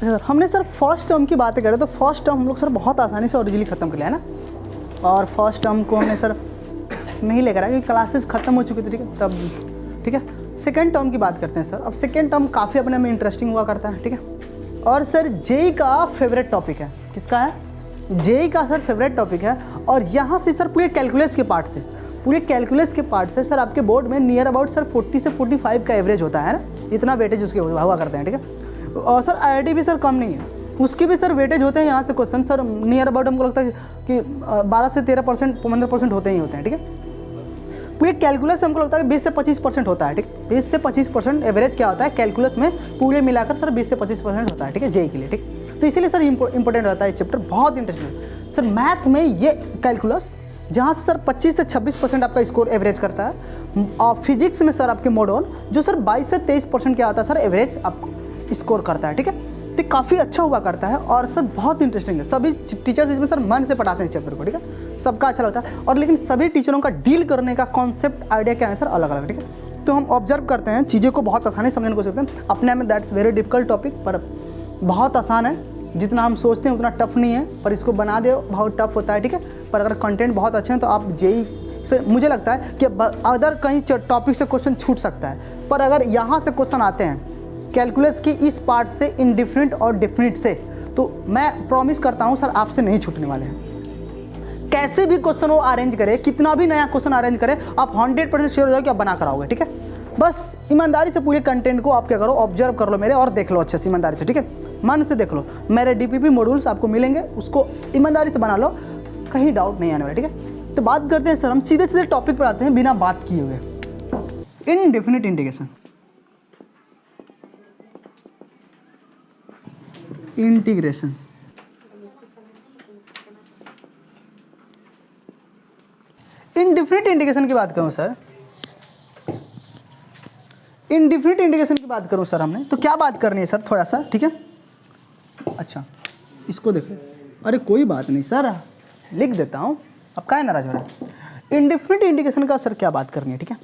Sir हमने sir first term की बातें करें तो फर्स्ट टर्म हम लोग सर बहुत आसानी से ओरिजिनली ख़त्म कर लिया है ना, और फर्स्ट टर्म को हमने सर नहीं लेकर आया क्योंकि क्लासेस ख़त्म हो चुकी थी, ठीक है तब, ठीक है। सेकेंड टर्म की बात करते हैं सर। अब सेकेंड टर्म काफ़ी अपने में इंटरेस्टिंग हुआ करता है, ठीक है। और सर जेई का फेवरेट टॉपिक है, किसका है? जेई का सर फेवरेट टॉपिक है। और यहाँ से सर पूरे कैलकुलस के पार्ट से, सर आपके बोर्ड में नियर अबाउट सर 40 से 45 का एवरेज होता है ना, इतना वेटेज उसके हुआ करते हैं, ठीक है। और सर आईआईटी भी सर कम नहीं है, उसके भी सर वेटेज होते हैं यहाँ से क्वेश्चन सर नियर अबाउट हमको लगता है कि 12 से 13%, 15% होते ही होते हैं, ठीक है। पूरे कैलकुलस हमको लगता है 20 से 25% होता है, ठीक है। 20 से 25% एवरेज क्या होता है कैलकुलस में, पूरे मिलाकर सर 20 से 25% होता है, ठीक है, जेई के लिए, ठीक। तो इसीलिए सर इंपॉर्टेंट रहता है चैप्टर, बहुत इंटरेस्टिंग सर। मैथ में ये कैलकुलस जहाँ से सर 25 से 26% आपका स्कोर एवरेज करता है, और फिजिक्स में सर आपके मॉडर्न जो सर 22 से 23% क्या होता है सर एवरेज आपको स्कोर करता है, ठीक है। तो काफ़ी अच्छा हुआ करता है और सर बहुत इंटरेस्टिंग है। सभी टीचर्स इसमें सर मन से पढ़ाते हैं इस चैप्टर को, ठीक है, सबका अच्छा लगता है। और लेकिन सभी टीचरों का डील करने का कॉन्सेप्ट आइडिया क्या है सर अलग अलग, ठीक है। तो हम ऑब्जर्व करते हैं चीज़ों को, बहुत आसानी से समझने को सकते हैं अपने में। दैट्स वेरी डिफिकल्ट टॉपिक, पर बहुत आसान है, जितना हम सोचते हैं उतना टफ नहीं है, पर इसको बना दे बहुत टफ होता है, ठीक है। पर अगर कंटेंट बहुत अच्छे हैं तो आप जेई से मुझे लगता है कि अदर कहीं टॉपिक से क्वेश्चन छूट सकता है, पर अगर यहाँ से क्वेश्चन आते हैं कैलकुलस की इस पार्ट से, इनडिफिनिट और डिफिनिट से, तो मैं प्रॉमिस करता हूँ सर आपसे नहीं छूटने वाले हैं। कैसे भी क्वेश्चन वो अरेंज करे, कितना भी नया क्वेश्चन अरेंज करे, आप 100% श्योर हो जाओ कि आप बना कराओगे, ठीक है। बस ईमानदारी से पूरे कंटेंट को आप क्या करो, ऑब्जर्व कर लो मेरे और देख लो अच्छे से ईमानदारी से, ठीक है, मन से देख लो। मेरे डीपीपी मॉड्यूल्स आपको मिलेंगे, उसको ईमानदारी से बना लो, कहीं डाउट नहीं आने वाला, ठीक है। तो बात करते हैं सर, हम सीधे सीधे टॉपिक पर आते हैं बिना बात किए हुए। Indefinite integration, integration indefinite integration की बात करूं सर, इनडिफिनिट इंटीग्रेशन की बात करूं सर हमने, तो क्या बात करनी है सर थोड़ा सा, ठीक है। अच्छा इसको देखो, अरे कोई बात नहीं सर, लिख देता हूं, अब क्या है नाराज हो रहा है। इनडिफिनिट इंटीग्रेशन का सर क्या बात करनी है, ठीक है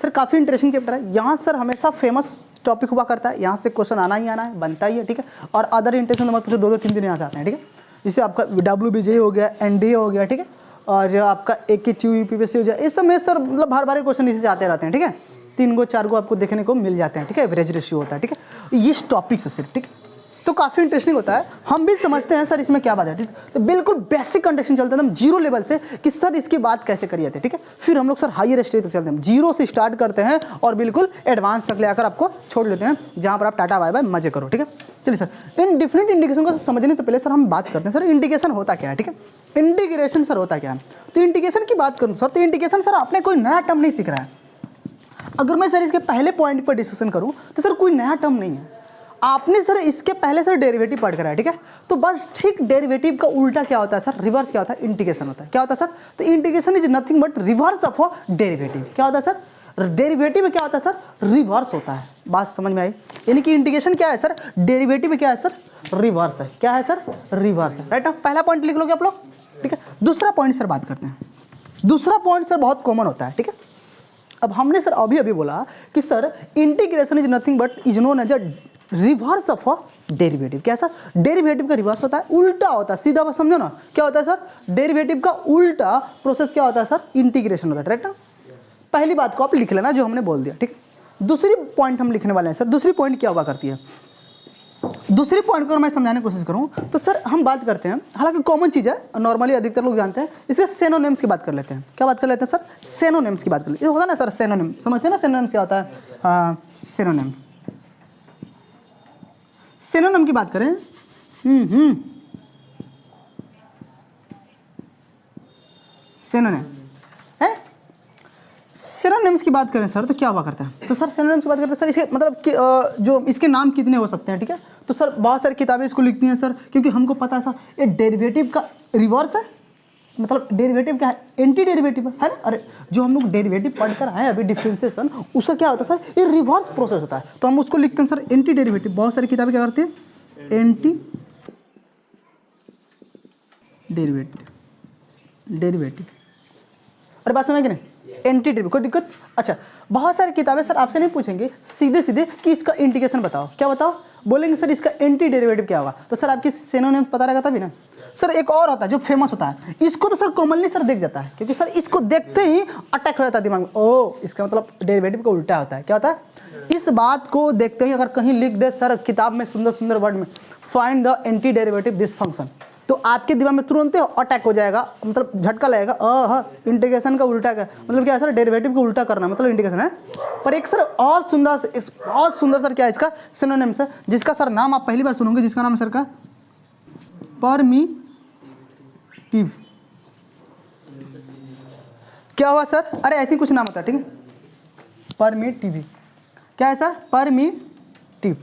सर। काफ़ी इंटरेस्टिंग चैप्टर है, यहाँ सर हमेशा फेमस टॉपिक हुआ करता है, यहाँ से क्वेश्चन आना ही आना है, बनता ही है, ठीक है। और अदर इंटरेस्टिंग नंबर पूछो 2-2 3 दिन यहाँ से आते हैं, ठीक है। जिससे आपका WBJ हो गया, NDA हो गया, ठीक है, और जो आपका AKTU UPSC हो जाए, इस समय सर मतलब हर बार क्वेश्चन इसी से आते रहते हैं, ठीक है। 3 गो 4 गो आपको देखने को मिल जाते हैं, ठीक है, एवरेज रेशियो होता है, ठीक है, इस टॉपिक से सिर्फ, ठीक है। तो काफ़ी इंटरेस्टिंग होता है, हम भी समझते हैं सर इसमें क्या बात है, ठीक। तो बिल्कुल बेसिक कंडक्शन चलते हैं हम जीरो लेवल से कि सर इसकी बात कैसे करी जाती है, ठीक है। फिर हम लोग सर हायर स्टेज तक चलते हैं, जीरो से स्टार्ट करते हैं और बिल्कुल एडवांस तक ले आकर आपको छोड़ लेते हैं, जहाँ पर आप टाटा बाय बाय मजे करो, ठीक है। चलिए सर, इनडिफिनिट इंटीग्रेशन को समझने से पहले सर हम बात करते हैं सर इंटीग्रेशन होता क्या है, ठीक है। इंटीग्रेशन सर होता क्या है, तो इंटीग्रेशन की बात करूँ सर, तो इंटीग्रेशन सर आपने कोई नया टर्म नहीं सीख रहा है। अगर मैं सर इसके पहले पॉइंट पर डिस्कशन करूँ तो सर कोई नया टर्म नहीं है, आपने सर इसके पहले सर डेरिवेटिव पढ़ कर है, ठीक है। तो बस ठीक डेरिवेटिव का उल्टा क्या होता है सर, रिवर्स क्या होता है, इंटीग्रेशन होता है। क्या होता है सर, तो integration is nothing but reverse of derivative. क्या होता है सर, डेरिवेटिव में क्या होता है सर, रिवर्स होता है। बात समझ में आई, यानी कि इंटीग्रेशन क्या है सर, डेरिवेटिव में क्या है सर, रिवर्स है। क्या है सर, रिवर्स है, राइट। पहला पॉइंट लिख लोगे आप लोग, ठीक है। दूसरा पॉइंट सर बात करते हैं, दूसरा पॉइंट सर बहुत कॉमन होता है, ठीक है। अब हमने सर अभी बोला कि sir integration is nothing but is known as a reverse of derivative. क्या सर, डेरिवेटिव का रिवर्स होता है, उल्टा होता है, सीधा बात समझो ना। क्या होता है सर, डेरिवेटिव का उल्टा प्रोसेस क्या होता है सर, इंटीग्रेशन होता है, राइट ना। पहली बात को आप लिख लेना जो हमने बोल दिया, ठीक। दूसरी पॉइंट हम लिखने वाले हैं सर, दूसरी पॉइंट क्या हुआ करती है, दूसरी पॉइंट को मैं समझाने की कोशिश करूँ तो सर हम बात करते हैं, हालांकि कॉमन चीज़ है, नॉर्मली अधिकतर लोग जानते हैं, इसके सेनोनिम्स की बात कर लेते हैं। क्या बात कर लेते हैं सर, सेनोनिम्स की बात कर लेते हैं। होता ना सर सेनोनिम, समझते हैं ना सेनोनिम्स क्या होता है, हाँ सेनोनिम। सेनोनिम की बात करें, सेनोनिम है, सेनोनिम्स की बात करें सर तो क्या हुआ करता है, तो सर सेनोनिम्स की बात करते हैं सर इसके मतलब कि जो इसके नाम कितने हो सकते हैं, ठीक है। तो सर बहुत सारी किताबें इसको लिखती हैं सर, क्योंकि हमको पता है सर ये डेरिवेटिव का रिवर्स है, मतलब डेरिवेटिव क्या है, एंटी डेरिवेटिव है ना। अरे जो हम लोग डेरिवेटिव पढ़कर आए अभी डिफरेंशिएशन, उसका क्या होता है सर, ये रिवर्स प्रोसेस होता है, तो हम उसको लिखते हैं सर एंटी डेरिवेटिव। बहुत सारी किताबें क्या करती हैं, एंटी डेरिवेटिव। अरे बात समझ कि नहीं, एंटी डेरिवेटिव, कोई दिक्कत। अच्छा बहुत सारी किताबें सर आपसे नहीं पूछेंगे सीधे सीधे कि इसका इंटीग्रेशन बताओ, क्या बताओ, बोलेंगे सर इसका एंटी डेरिवेटिव क्या होगा, तो सर आपकी सिनोनिम पता रहेगा तभी ना। सर एक और होता है जो फेमस होता है, इसको तो सर कॉमनली सर देख जाता है, क्योंकि सर इसको देखते ही अटैक हो जाता है दिमाग में, ओ इसका मतलब डेरिवेटिव का उल्टा होता है। क्या होता है, इस बात को देखते ही अगर कहीं लिख दे सर किताब में सुंदर सुंदर वर्ड में, find the anti derivative this function, तो आपके दिमाग में तुरंत अटैक हो जाएगा, मतलब झटका लगेगा, इंटीग्रेशन का उल्टा का मतलब क्या है सर, डेरिवेटिव को उल्टा करना मतलब इंटीग्रेशन है। पर एक सर और सुंदर सर क्या है इसका सिनोनिम सर, जिसका सर नाम आप पहली बार सुनोगे, जिसका नाम है सर का परमीटिव। क्या हुआ सर, अरे ऐसे ही कुछ नाम होता है, ठीक है, परमीटिव। क्या है सर, परमीटिव,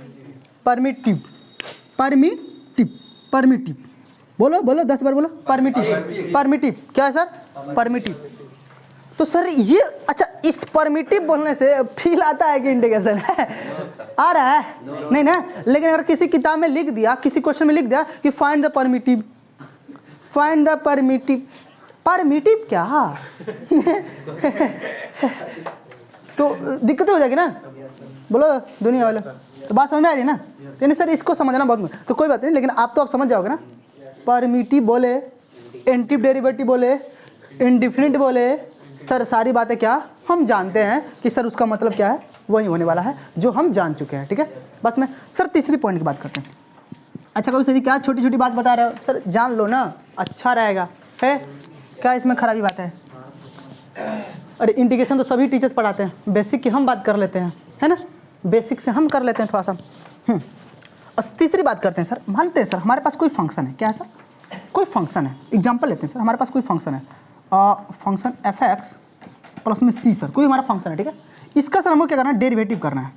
परमीटिव, परमीटिव, परमीटिव, बोलो बोलो 10 बार बोलो, परमीटिव, परमीटिव। क्या है सर, परमीटिव। तो सर ये अच्छा, इस परमीटिव बोलने से फील आता है कि इंटीग्रेशन है, आ रहा है नहीं ना। लेकिन अगर किसी किताब में लिख दिया, किसी क्वेश्चन में लिख दिया कि फाइंड द परमीटिव, फाइंड द परमीटिव, परमीटिव क्या तो दिक्कत हो जाएगी ना, बोलो दुनिया वाले, तो बात समझ में आ रही है ना। तो नहीं सर इसको समझना बहुत, तो कोई बात नहीं, लेकिन आप तो आप समझ जाओगे ना। परमीटिव बोले, एंटी डेरिवेटिव बोले, इंडिफिनिट बोले, सर सारी बातें क्या हम जानते हैं कि सर उसका मतलब क्या है, वही होने वाला है जो हम जान चुके हैं, ठीक है। बस मैं सर तीसरी पॉइंट की बात करते हैं। अच्छा कभी सर क्या छोटी छोटी बात बता रहे हो, सर जान लो ना, अच्छा रहेगा, है क्या इसमें खराबी बात है। अरे इंटीग्रेशन तो सभी टीचर्स पढ़ाते हैं, बेसिक की हम बात कर लेते हैं, है ना, बेसिक से हम कर लेते हैं थोड़ा सा। और तीसरी बात करते हैं सर, मानते हैं सर हमारे पास कोई फंक्शन है, क्या है सर, कोई फंक्शन है, एग्जांपल लेते हैं सर, हमारे पास कोई फंक्शन है, फंक्शन f(x) प्लस में c, सर कोई हमारा फंक्शन है, ठीक है। इसका सर हमको क्या करना है, डेरिवेटिव करना है।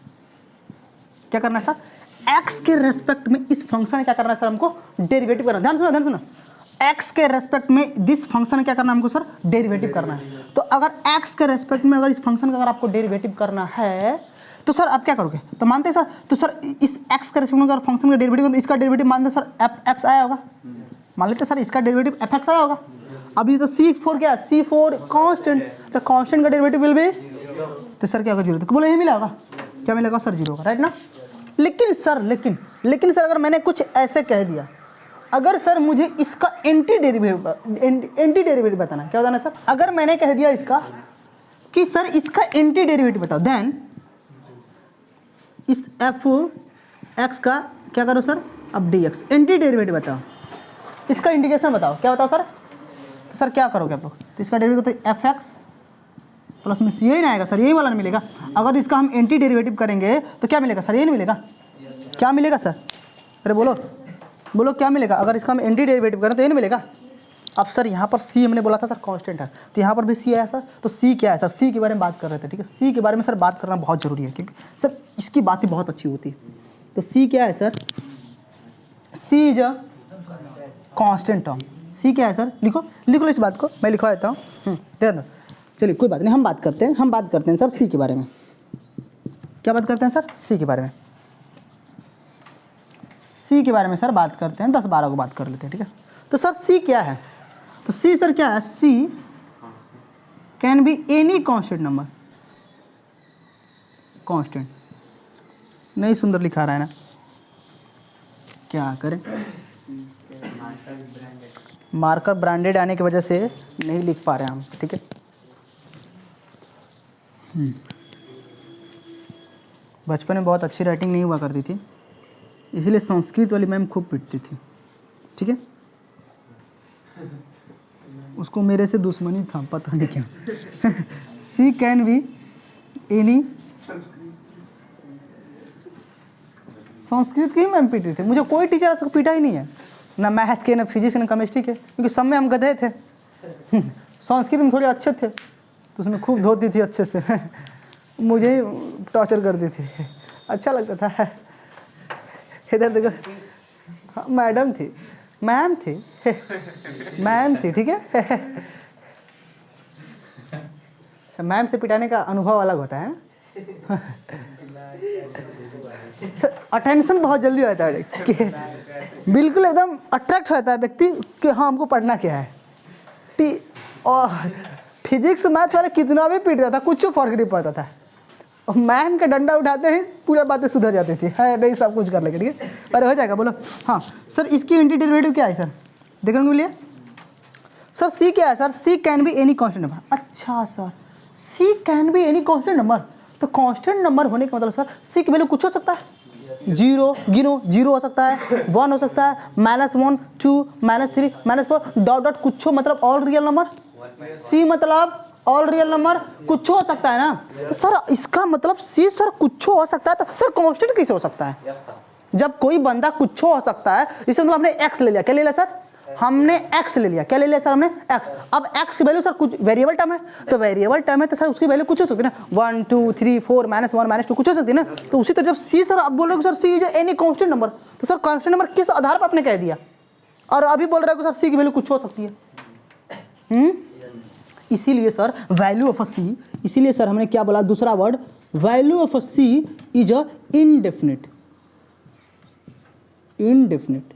क्या करना है सर, x के रेस्पेक्ट में इस फंक्शन क्या करना है सर, हमको डेरिवेटिव करना है। ध्यान सुना, ध्यान सुना, x के रेस्पेक्ट में दिस फंक्शन क्या करना है हमको सर, डेरिवेटिव करना है। तो अगर x के रेस्पेक्ट में अगर इस फंक्शन का अगर आपको डेरिवेटिव करना है तो सर आप क्या करोगे, तो मानते हैं सर, तो सर इस x के रेस्पेक्ट में अगर फंक्शन का डेरिवेटिव, तो इसका डेरिवेटिव मानते हैं सर f(x) आया होगा, मान लेते हैं सर इसका डेरिवेटिव f(x) आया होगा। अभी तो c4 क्या है, c4 कांस्टेंट, तो कांस्टेंट का डेरिवेटिव विल बी, तो सर क्या होगा, जीरो। तो बोले यही मिला होगा, क्या मिलेगा सर, जीरो होगा, राइट ना। लेकिन सर अगर मैंने कुछ ऐसे कह दिया, अगर सर मुझे इसका एंटी डेरिवेटिव बताना, क्या बताना सर, अगर मैंने कह दिया इसका कि सर इसका एंटी डेरिवेटिव बताओ, देन इस f(x) का क्या करो सर, अब dx एंटी डेरिवेटिव बताओ, इसका इंटीग्रेशन बताओ, क्या बताओ सर, तो सर क्या करोगे आप लोग, तो इसका डेरिवेटिव तो f(x) प्लस में c, यही ना आएगा सर, यही वाला नहीं मिलेगा। अगर इसका हम एंटी डेरिवेटिव करेंगे तो क्या मिलेगा सर, यही नहीं मिलेगा, क्या मिलेगा सर, अरे बोलो बोलो क्या मिलेगा, अगर इसका हम एंटी डेरिवेटिव करें तो ये नहीं मिलेगा। अब सर यहाँ पर c हमने बोला था सर कांस्टेंट है, तो यहाँ पर भी c आया सर, तो c क्या है सर, c के बारे में बात कर रहे थे, ठीक है। c के बारे में सर बात करना बहुत ज़रूरी है, क्योंकि सर इसकी बातें बहुत अच्छी होती है। तो c क्या है sir, c is a constant term, c क्या है सर, लिखो लिख लो इस बात को, मैं लिखवा देता हूँ, दे दो। चलिए कोई बात नहीं, हम बात करते हैं सर c के बारे में। क्या बात करते हैं सर, c के बारे में, c के बारे में सर बात करते हैं, 10-12 को बात कर लेते हैं, ठीक है। तो सर c क्या है, तो c सर क्या है, c can be any constant number, constant नहीं सुंदर लिखा रहा है ना, क्या करें, मार्कर ब्रांडेड आने की वजह से नहीं लिख पा रहे हैं हम, ठीक है। बचपन में बहुत अच्छी राइटिंग नहीं हुआ करती थी, इसलिए संस्कृत वाली मैम खूब पिटती थी, ठीक है। उसको मेरे से दुश्मनी था, पता नहीं क्या। सी कैन बी एनी, संस्कृत की ही मैम पीटी थी, मुझे कोई टीचर ऐसा पीटा ही नहीं है, ना मैथ के, ना फिजिक्स, ना केमिस्ट्री के, क्योंकि सब में हम गधे थे। संस्कृत में थोड़े अच्छे थे तो उसमें खूब धोती थी अच्छे से। मुझे ही टॉर्चर करती थी, अच्छा लगता था। इधर देखो, हाँ, मैडम थी, मैम थी, मैम थी, ठीक है। अच्छा, मैम से पिटाने का अनुभव अलग होता है ना। अटेंशन बहुत जल्दी होता है कि बिल्कुल एकदम अट्रैक्ट होता है व्यक्ति कि हाँ हमको पढ़ना क्या है। और फिजिक्स मैथ वाले कितना भी पीटता था, कुछ फर्क नहीं पड़ता था। और मैम का डंडा उठाते हैं पूरा बातें सुधर जाती थी, है नहीं सब कुछ कर लेंगे, ठीक है। अरे हो जाएगा, बोलो। हाँ सर, इसकी इंटीडेरिवेटिव क्या है सर, देखने को मिलिए सर। सी क्या है sir, C can be any constant number. अच्छा sir, C can be any constant number, तो कांस्टेंट नंबर होने का मतलब सर सी की वैल्यू कुछ हो सकता है, जीरो, गिनो, जीरो हो सकता है, 1 हो सकता है, -1, 2, -3, -4 डॉट डॉट कुछ हो, मतलब ऑल रियल नंबर। सी मतलब ऑल रियल नंबर, कुछ हो सकता है ना। तो सर इसका मतलब सी सर कुछ हो सकता है, तो सर कांस्टेंट कैसे हो सकता है? जब कोई बंदा कुछ हो सकता है, इसका मतलब हमने एक्स ले लिया, क्या ले लिया सर, हमने x ले लिया, क्या ले लिया सर हमने x। अब x की वैल्यू सर कुछ वेरिएबल टर्म है, तो वेरिएबल टर्म है तो सर उसकी वैल्यू कुछ हो सकती है ना, 1 2 3 4 -1 -2 कुछ हो सकती है ना। तो उसी तरह जब c सर आप बोलोगे sir c is any constant number, तो सर कांस्टेंट नंबर किस आधार पर आपने कह दिया, और अभी बोल रहे हो सर c की वैल्यू कुछ हो सकती है। इसीलिए sir value of a c, इसीलिए सर हमने क्या बोला दूसरा word, value of a c is a indefinite, indefinite,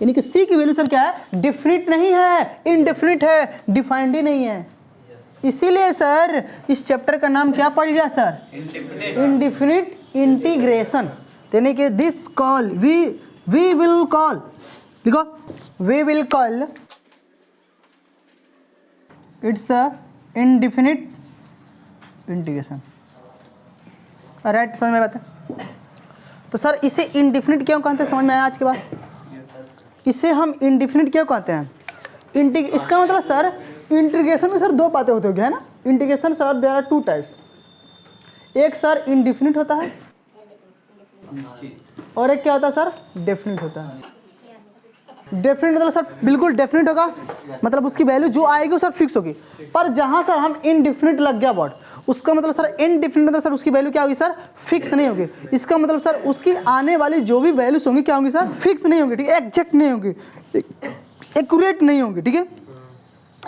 यानी कि सी की वैल्यू सर क्या है, डिफिनिट नहीं है, इनडेफिनिट है, डिफाइंड ही नहीं है। इसीलिए सर इस चैप्टर का नाम क्या पड़ गया सर, इनडिफिनिट इंटीग्रेशन। यानी कि this call we will call, देखो we will call it's a indefinite integration. Right, समझ में बात है। तो सर इसे इनडिफिनिट क्यों कहते हैं, समझ में आया आज के बाद? इसे हम इंडिफिनिट क्यों कहते हैं? इसका मतलब सर इंटीग्रेशन में सर दो बातें होती होगी, है ना। Integration sir there are 2 types, एक सर इनडिफिनिट होता है और एक क्या होता है सर, डेफिनिट होता है। डेफिनिट मतलब सर बिल्कुल डेफिनिट होगा, मतलब उसकी वैल्यू जो आएगी वो सर फिक्स होगी। पर जहाँ सर हम इनडिफिनिट लग गया वर्ड, उसका मतलब सर इनडिफिनिट मतलब सर उसकी वैल्यू क्या होगी सर, फिक्स नहीं होगी। इसका मतलब सर उसकी आने वाली जो भी वैल्यूज होंगी क्या होंगी सर, फिक्स नहीं होंगी, ठीक है, एग्जैक्ट नहीं होंगी, एक्यूरेट नहीं होंगी, ठीक है।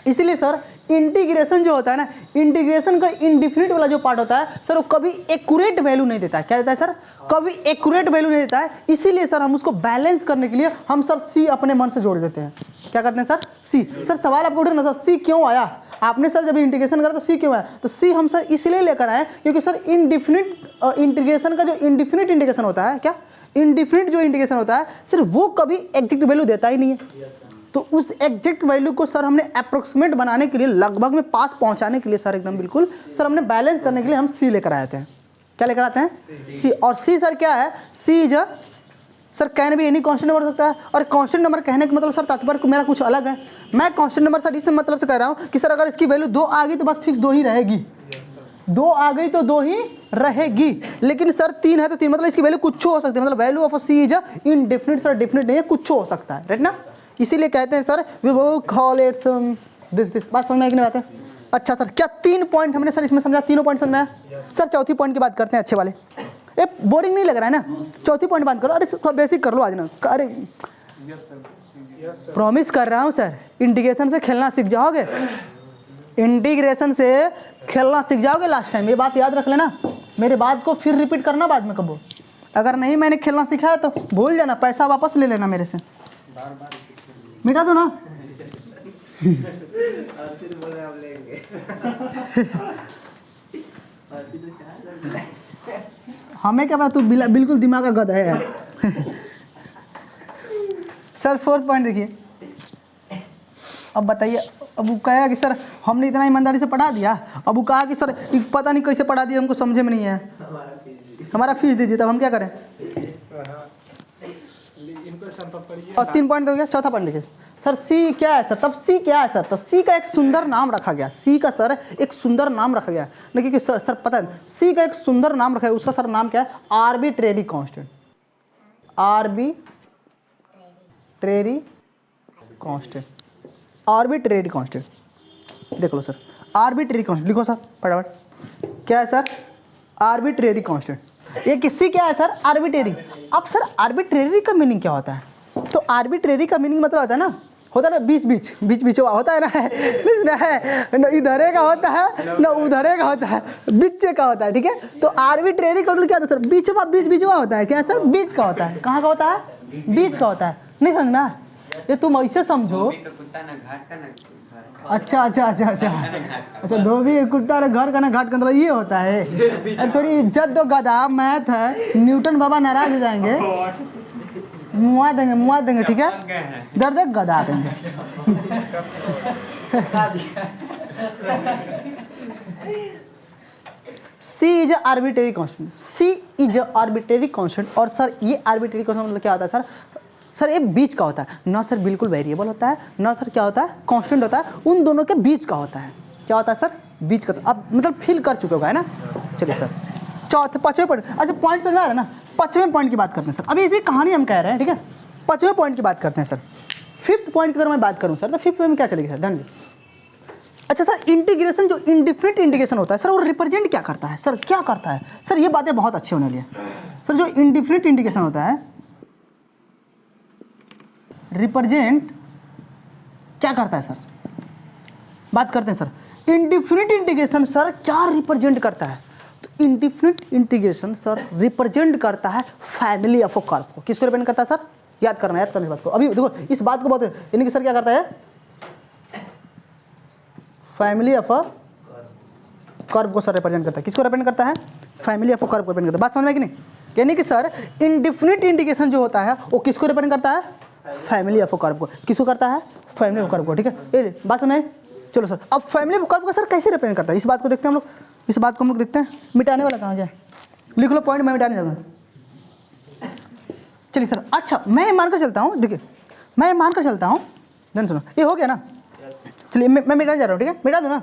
इसीलिए सर इंटीग्रेशन जो होता है ना, इंटीग्रेशन का इनडिफिनिट वाला जो पार्ट होता है सर वो कभी एक्यूरेट वैल्यू नहीं देता है। क्या देता है सर, कभी एक्यूरेट वैल्यू नहीं देता है। इसीलिए सर हम उसको बैलेंस करने के लिए हम सर सी अपने मन से जोड़ देते हैं। क्या करते हैं सर, सी। सर सवाल आपको उठे ना सर, सी क्यों आया आपने सर, जब इंटीग्रेशन करा तो सी क्यों आया, तो सी हम सर इसलिए लेकर आए क्योंकि सर इनडिफिनिट इंटीग्रेशन का जो इनडिफिनिट इंटीग्रेशन होता है, क्या इनडिफिनिट जो इंटीग्रेशन होता है सर वो कभी एग्जैक्ट वैल्यू देता ही नहीं है। तो उस एग्जैक्ट वैल्यू को सर हमने अप्रोक्सीमेट बनाने के लिए, लगभग में पास पहुंचाने के लिए सर एकदम बिल्कुल सर हमने बैलेंस करने के लिए हम सी लेकर आए थे। क्या लेकर आते हैं, सी। और सी सर क्या है, सी इज सर कैन भी एनी कांस्टेंट नंबर हो सकता है। और कांस्टेंट नंबर कहने का मतलब सर तात्पर्य मेरा कुछ अलग है। मैं कांस्टेंट नंबर सर इस मतलब से कह रहा हूँ कि सर अगर इसकी वैल्यू 2 आ गई तो बस फिक्स 2 ही रहेगी, 2 आ गई तो 2 ही रहेगी। लेकिन सर 3 है तो 3, मतलब इसकी वैल्यू कुछ हो सकती है, मतलब value of c is indefinite sir, definite नहीं है, कुछ हो सकता है, राइट ना। इसीलिए कहते हैं sir we will call it this. बात समझ में आई कि नहीं बात है? अच्छा सर, क्या 3 पॉइंट हमने सर इसमें समझा, तीनों पॉइंट समझ में आया? सर चौथी पॉइंट की बात करते हैं, अच्छे वाले। ए बोरिंग नहीं लग रहा है ना, चौथी पॉइंट बात करो। अरे थोड़ा बेसिक कर लो आज ना, अरे प्रॉमिस कर रहा हूँ सर, इंटीग्रेशन से खेलना सीख जाओगे, इंटीग्रेशन से खेलना सीख जाओगे लास्ट टाइम। ये बात याद रख लेना, मेरी बात को फिर रिपीट करना बाद में कबो। अगर नहीं मैंने खेलना सिखाया तो भूल जाना, पैसा वापस ले लेना मेरे से, मिटा दो ना। हमें क्या पता, तू बिल्कुल दिमाग का गधा है यार। सर 4th पॉइंट देखिए, अब बताइए। अब वो कहा कि सर हमने इतना ईमानदारी से पढ़ा दिया, अब वो कहा कि सर पता नहीं कैसे पढ़ा दिया, हमको समझे में नहीं है, हमारा फीस दीजिए, तब हम क्या करें। और 3 पॉइंट हो गया। चौथा पॉइंट देखिए सर, सी क्या है सर, तब सी क्या है सर, तो सी का एक सुंदर नाम रखा गया, सी का सर एक सुंदर नाम रखा गया। लेकिन कि सर पता है सी का एक सुंदर नाम रखा है, उसका सर नाम क्या है, arbitrary constant. Arbitrary constant, arbitrary constant. देख लो सर, आर्बिट्रेरी कांस्टेंट लिखो सर फटाफट। क्या है सर, आर्बिट्रेरी कांस्टेंट। ये किसी क्या है सर, आर्बिट्रेरी। अब सर आर्बिट्रेरी का मीनिंग क्या होता है, तो आर्बिट्रेरी का मीनिंग मतलब होता है ना, होता है ना बीच बीच होता है ना, न इधरे का होता है न उधरे का होता है, बीच का होता है, ठीक है। तो आर्बिट्रेरी का मतलब क्या होता है सर, बीच होता है। क्या सर, बीच का होता है। कहाँ का होता है, बीच का होता है। नहीं समझना, ये तुम ऐसे समझो। अच्छा अच्छा अच्छा अच्छा अच्छा, धोबी कुत्ता और घर का ना घाट का मतलब ये होता है। अरे थोड़ी इज्जत दो गधा, मैथ है, न्यूटन बाबा नाराज हो जाएंगे, मुआ देंगे ठीक है, दर्द गधा देंगे। C is arbitrary constant, C is arbitrary constant. और सर ये आर्बिट्रेरी कांस्टेंट मतलब क्या होता है सर? सर ये बीच का होता है ना सर, बिल्कुल वेरिएबल होता है ना सर, क्या होता है कांस्टेंट होता है, उन दोनों के बीच का होता है। क्या होता है सर? बीच का। तो अब मतलब फील कर चुके होगा है ना। चलिए सर चौथे पाँचवें पॉइंट, अच्छा पॉइंट समझ में आ रहा है ना। पाँचवें पॉइंट की बात करते हैं सर, अभी इसी कहानी हम कह रहे हैं ठीक है। पाँचवें पॉइंट की बात करते हैं सर। फिफ्थ पॉइंट की अगर मैं बात करूँ सर, तो फिफ्थ में क्या चलेगी सर? ध्यान दीजिए। अच्छा सर, इंटीग्रेशन जो इंडिफिनिट इंटीग्रेशन होता है सर, वो रिप्रेजेंट क्या करता है सर? क्या करता है सर? ये बातें बहुत अच्छी होने वाली है सर। जो इंडिफिनिट इंटीग्रेशन होता है, रिप्रेजेंट क्या करता है सर? बात करते हैं सर। इंडिफिनिट इंटीग्रेशन सर क्या रिप्रेजेंट करता है? तो इंडिफिनिट इंटीग्रेशन सर रिप्रेजेंट करता है फैमिली ऑफ अ कर्व को। किसको रिप्रेजेंट करता है सर? याद करना इस बात को। अभी देखो इस बात को बहुत, यानी कि सर क्या करता है? फैमिली ऑफ अ कर्व को सर रिप्रेजेंट करता है। किसको रिप्रेजेंट करता है? फैमिली ऑफ अ कर्व को रिप्रेजेंट करता है। बात समझ में आई कि नहीं? यानी कि सर इंडिफिनिट इंटीग्रेशन जो होता है वो किसको रिप्रेजेंट करता है? फैमिली ऑफ अ कर्व को। किसको करता है? फैमिली ऑफ कर्व को। ठीक है, ये बात समझ में? चलो सर, अब फैमिली ऑफ कर्व को सर कैसे रिप्रेजेंट करता है, इस बात को देखते हैं हम लोग। इस बात को हम लोग देखते हैं। मिटाने वाला कहाँ गया? लिख लो पॉइंट, मैं मिटाने जाऊँगा। चलिए सर, अच्छा मैं मानकर चलता हूँ, देखिए मैं मानकर चलता हूँ, ध्यान सुनो, ये हो गया ना। चलिए मैं मिटाने जा रहा हूँ, ठीक है, मिटा दो ना।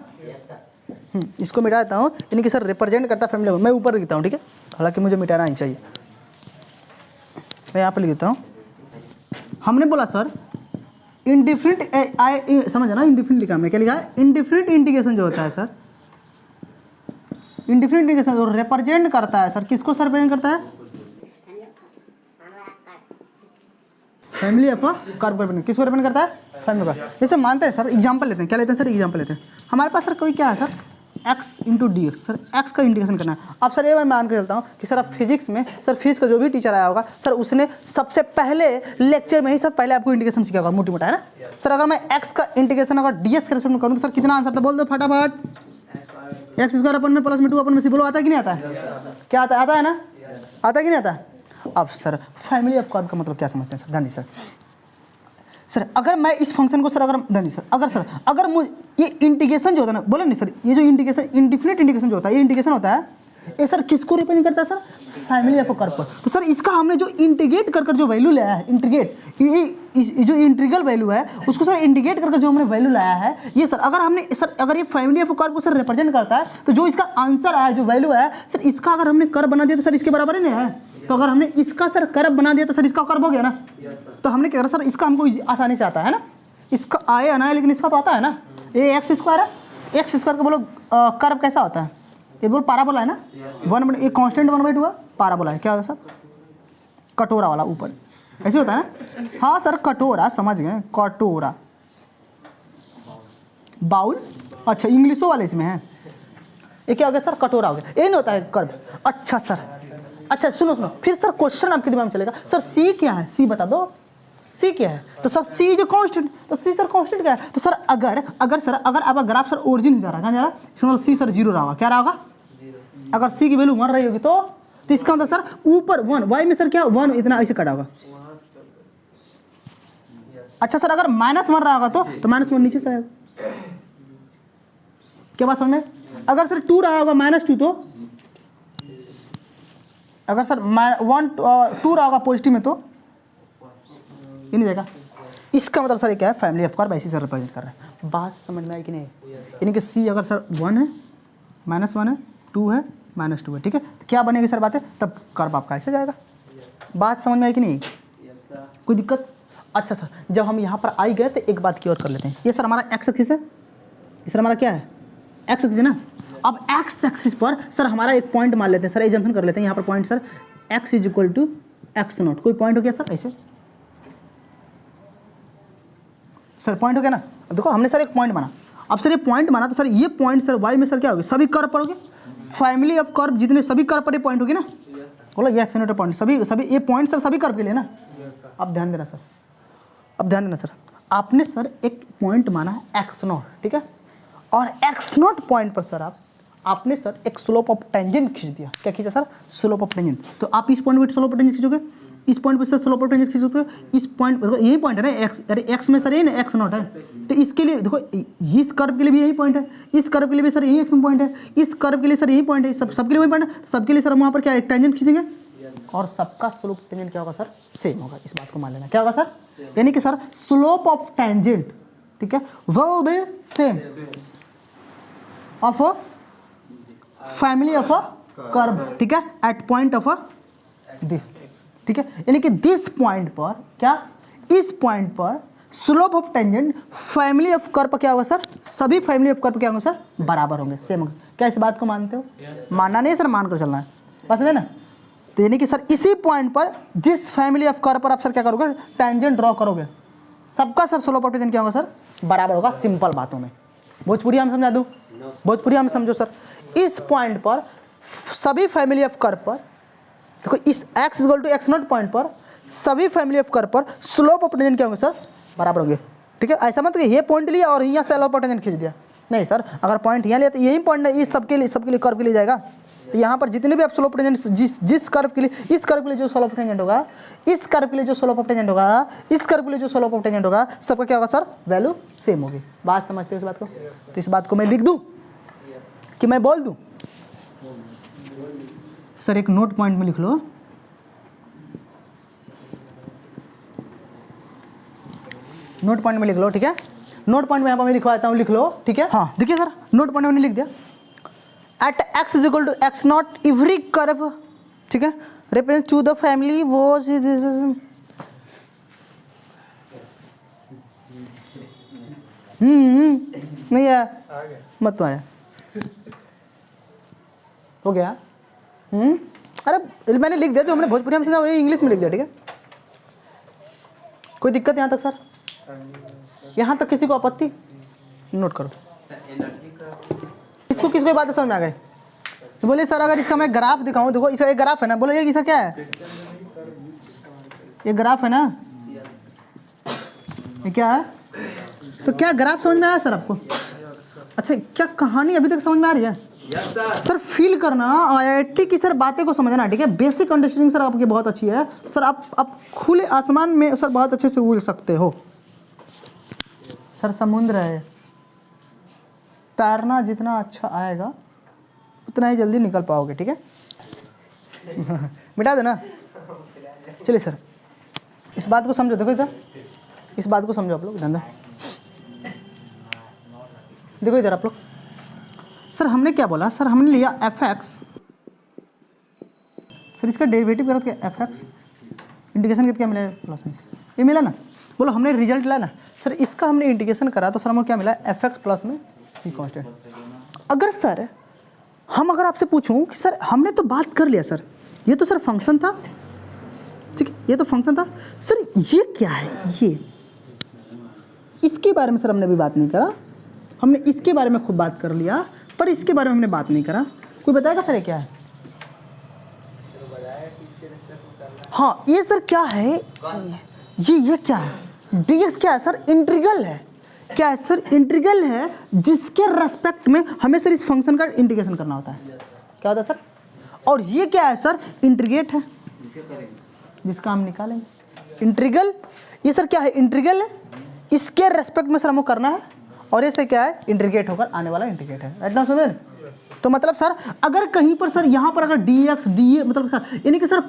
इसको मिटा देता हूँ, यानी कि सर रिप्रेजेंट करता है फैमिली। मैं ऊपर लिखता हूँ, ठीक है, हालांकि मुझे मिटाना ही चाहिए। मैं यहाँ पर लिख देता हूँ। हमने बोला सर इंडिफिनिट, समझ ना, इंडिफिनिट लिखा हमने, क्या लिखा है? इंडिफिनिट इंटीग्रेशन जो होता है सर, इंडिफिनिट इंटीग्रेशन जो रिप्रेजेंट करता है सर, किसको सर रिप्रेजेंट करता है? फैमिली ऑफ अ कर्व को रिप्रेजेंट। किसको रिप्रेजेंट करता है? Family of. जैसे मानते हैं सर, एग्जांपल लेते हैं, क्या लेते हैं सर? एग्जांपल लेते हैं। हमारे पास सर कोई क्या है sir? x into D x, sir x का इंटीग्रेशन करना है। अब सर ये मैं मान के चलता हूँ कि सर अब फिजिक्स में सर फिजिक्स का जो भी टीचर आया होगा सर, उसने सबसे पहले लेक्चर में ही सर पहले आपको इंटीग्रेशन सिखाया होगा, मोटी मोटा है ना सर। अगर मैं x का इंटीग्रेशन अगर डी एक्स के रेस्पेक्ट में करूँ तो सर कितना आंसर था? बोल दो फटाफट। एक्स स्क्वायर अपन में प्लस में 2 अपन में सी, बोलो आता है कि नहीं आता है? क्या आता है? आता है ना? आता है कि नहीं आता? अब सर फैमिली ऑफ कर्व का मतलब क्या समझते हैं सर? ध्यान दीजिए सर, अगर मैं इस फंक्शन को सर, अगर ध्यान दीजिए सर, अगर मुझे ये इंटीग्रेशन जो होता है ना, बोले नहीं सर, ये जो इंटीग्रेशन इंडिफिनिट इंटीग्रेशन जो होता है, ये इंटीग्रेशन होता है, ये सर किसको रिप्रेजेंट करता है सर? फैमिली ऑफ कर्व को। तो सर इसका हमने जो इंटीग्रेट कर जो वैल्यू लाया है, इंटीग्रेट ये जो इंटीग्रल वैल्यू है उसको सर इंटीग्रेट करके जो हमने वैल्यू लाया है, ये सर अगर हमने सर, अगर ये फैमिली ऑफ कर्व को सर रिप्रेजेंट करता है, तो जो इसका आंसर आया, जो वैल्यू है सर, इसका अगर हमने कर्व बना दिया तो सर इसके बराबर ही नहीं है। तो अगर हमने इसका सर कर्व बना दिया तो सर इसका कर्व हो गया ना। तो हमने क्या करा सर, इसका हमको आसानी से आता है ना, इसका आए ना है, लेकिन इसका तो आता है ना। ये एक्स स्क्वायर है, एक्स स्क्वायर का बोलो कर्व कैसा होता है? ये बोलो पाराबोला है ना, 1/, ये कांस्टेंट 1/2 है, पाराबोला है। क्या होगा सर? कटोरा वाला ऊपर ऐसे होता है ना। हाँ सर कटोरा, समझ गए, कटोरा, बाउल। अच्छा इंग्लिशों वाले इसमें है। ये क्या हो गया सर? कटोरा हो गया। ये नहीं होता है कर्व। अच्छा सर, अच्छा सुनो फिर सर क्वेश्चन आपके दिमाग में चलेगा, सर सी क्या है? सी बता दो, सी क्या है? तो सर सी जो कांस्टेंट, तो सी सर कांस्टेंट क्या है? तो सर अगर आपका ग्राफ सर ओरिजिन जा रहा है, कहाँ जा रहा है? इसका सी सर 0 रहा होगा। क्या रहा होगा? अगर सी की वैल्यू 1 रही होगी तो इसका मतलब सर ऊपर 1, वाई में सर क्या 1 इतना ऐसे कटा होगा। अच्छा सर अगर -1 रहा होगा तो -1 नीचे से आएगा। क्या बात समझ में? अगर सर 2 रहा होगा -2, तो अगर सर 2 रहा होगा पॉजिटिव में तो ये नहीं जाएगा। इसका मतलब सर ये क्या है? फैमिली ऑफ कर्व ऐसे सर रिप्रेजेंट कर रहा है। बात समझ में आई कि नहीं? यानी कि सी अगर सर 1 है, -1 है, 2 है, -2 है, ठीक है, तो क्या बनेगी सर बातें? तब कर्व आपका ऐसे जाएगा। बात समझ में आई कि नहीं? कोई दिक्कत? अच्छा सर, जब हम यहाँ पर आई गए तो एक बात की और कर लेते हैं। ये सर हमारा एक्स एक्सिस है, ये सर हमारा क्या है? एक्स एक्सिस है ना। अब एक्स एक्सिस पर सर हमारा एक पॉइंट मान लेते हैं सर, एजम्पशन कर लेते हैं यहाँ पर पॉइंट सर x = x0, कोई पॉइंट हो गया सर ऐसे? सर पॉइंट हो गया ना। देखो हमने सर एक पॉइंट माना, अब सर ये पॉइंट माना तो सर ये पॉइंट सर y में सर क्या होगी? सभी कर्व पर होगी, फैमिली ऑफ कर्व जितने सभी कर्व पर ये पॉइंट होगी ना। बोला ये x पॉइंट, सभी ये पॉइंट सर सभी कर्व के लिए ना। अब ध्यान देना सर, अब ध्यान देना सर, आपने सर एक पॉइंट माना है x0, ठीक है, और x0 पॉइंट पर सर आपने सर एक स्लोप ऑफ टेंजेंट खींच दिया। क्या खींचा सर? Slope of tangent. तो आप इस पॉइंट पर स्लोप ऑफ टेंजेंट खींचोगे, इस पॉइंट पर सर स्लोप ऑफ टेंजेंट खींचोगे, इस पॉइंट यही पॉइंट है ना x, अरे x में सर यही ना x0 है, तो इसके लिए देखो इस कर्व के लिए भी यही पॉइंट है, इस कर्व के लिए भी सर यही x पॉइंट है, इस कर्व के लिए सर यही पॉइंट है, सबके लिए वही पॉइंट है, सबके लिए सर हम वहाँ पर क्या एक टेंजेंट खींचेंगे और सबका स्लोप टेंजेंट क्या होगा सर? सेम होगा। इस बात को मान लेना। क्या होगा सर? यानी कि सर स्लोप ऑफ टेंजेंट, ठीक है, वो भी same of family of a curve, ठीक है, एट पॉइंट ऑफ दिस, ठीक है, यानी कि दिस पॉइंट पर क्या, इस पॉइंट पर slope of tangent family of curve क्या होगा सर? सभी फैमिली ऑफ कर्व क्या होंगे सर? बराबर होंगे, सेम होंगे। क्या इस बात को मानते हो? मानना नहीं सर, मान कर चलना है बस में ना। तो यानी कि सर इसी पॉइंट पर जिस फैमिली ऑफ कर्व पर आप सर क्या करोगे? टेंजेंट ड्रॉ करोगे, सबका सर स्लोप ऑफ टेंजेंट क्या होगा सर? बराबर होगा। सिंपल बातों में भोजपुरी हम समझा दूं, भोजपुरी हम समझो सर, इस पॉइंट पर सभी फैमिली ऑफ कर्व पर देखो, इस x = x0 पॉइंट पर सभी फैमिली ऑफ कर्व पर स्लोप ऑफ टेंजेंट क्या होंगे सर? बराबर होंगे, ठीक है। ऐसा मत कि ये पॉइंट लिया और यहाँ स्लोप ऑफ टेंजेंट खींच दिया, नहीं सर, अगर पॉइंट यहाँ लिया तो यही पॉइंट है, इस सबके लिए कर्व के लिए जाएगा। तो यहाँ पर जितने भी आप स्लोप ऑफ टेंजेंट जिस कर्व के लिए, इस कर्व के लिए जो स्लोप ऑफ टेंजेंट होगा, इस कर्व के लिए जो स्लोप ऑफ टेंजेंट होगा, इस कर्व के लिए जो स्लोप ऑफ टेंजेंट होगा, सबका क्या होगा सर? वैल्यू सेम होगी। बात समझते हो इस बात को? तो इस बात को मैं लिख दूं कि मैं बोल दूं? सर एक नोट पॉइंट में लिख लो, नोट पॉइंट में लिख लो, ठीक है। नोट पॉइंट में यहाँ पर मैं लिखवा देता हूँ, लिख लो, ठीक है। हाँ देखिए सर, नोट पॉइंट में मैंने लिख दिया, eight x = x0 every curve, ठीक है, represent to the family was नहीं आया, मत तो आया, हो गया। अरे मैंने लिख दिया, जो हमने भोजपुरी में समझा वही इंग्लिश में लिख दिया, ठीक है। कोई दिक्कत यहाँ तक सर? यहाँ तक किसी को आपत्ति? नोट करो। इसको किसको बात समझ में आ गई? बोले सर अगर इसका मैं ग्राफ दिखाऊं, देखो इसका एक ग्राफ है ना, बोलो ये इसका क्या है? ये ग्राफ है ना, ये क्या है? तो क्या ग्राफ समझ में आया सर आपको? अच्छा, क्या कहानी अभी तक समझ में आ रही है? सर फील करना, IIT की सर बातें को समझना, ठीक है। बेसिक अंडरस्टैंडिंग सर आपकी बहुत अच्छी है सर, आप खुले आसमान में सर बहुत अच्छे से उड़ सकते हो सर। समुद्र है, तैरना जितना अच्छा आएगा उतना ही जल्दी निकल पाओगे, ठीक है। मिटा दो ना, चलिए सर इस बात को समझो, देखो इधर, इस बात को समझो आप लोग, ध्यान दो, देखो इधर आप लोग। सर हमने क्या बोला सर? हमने लिया fx, सर इसका डेरिवेटिव करा क्या? fx इंटीग्रेशन कितना मिला? प्लस में ये मिला ना, बोलो हमने रिजल्ट लाया ना सर, इसका हमने इंटीग्रेशन करा तो सर हमको क्या मिला? fx प्लस में c कांस्टेंट। अगर सर अगर आपसे पूछूं कि सर हमने तो बात कर लिया सर, ये तो सर फंक्शन था, ठीक है, ये तो फंक्शन था सर, ये क्या है? ये इसके बारे में सर हमने अभी बात नहीं करा, हमने इसके बारे में खूब बात कर लिया, पर इसके बारे में हमने बात नहीं करा। कोई बताएगा सर ये क्या है? हाँ ये सर क्या है? ये क्या है? dx क्या है सर? इंटीग्रल है। क्या है सर? इंटीग्रल है, जिसके रेस्पेक्ट में हमें सर इस फंक्शन का इंटीग्रेशन करना होता है। क्या होता है सर? और ये क्या है सर? इंटीग्रेट है, जिसका हम निकालेंगे इंटीग्रल। ये सर क्या है? इंटीग्रल है, इसके रेस्पेक्ट में सर हमको करना है, और ये से क्या है? इंटीग्रेट होकर आने वाला इंटीग्रेट है। राइट ना सुने? तो मतलब सर अगर कहीं पर सर यहाँ पर अगर dx dA मतलब सर यानी कि सर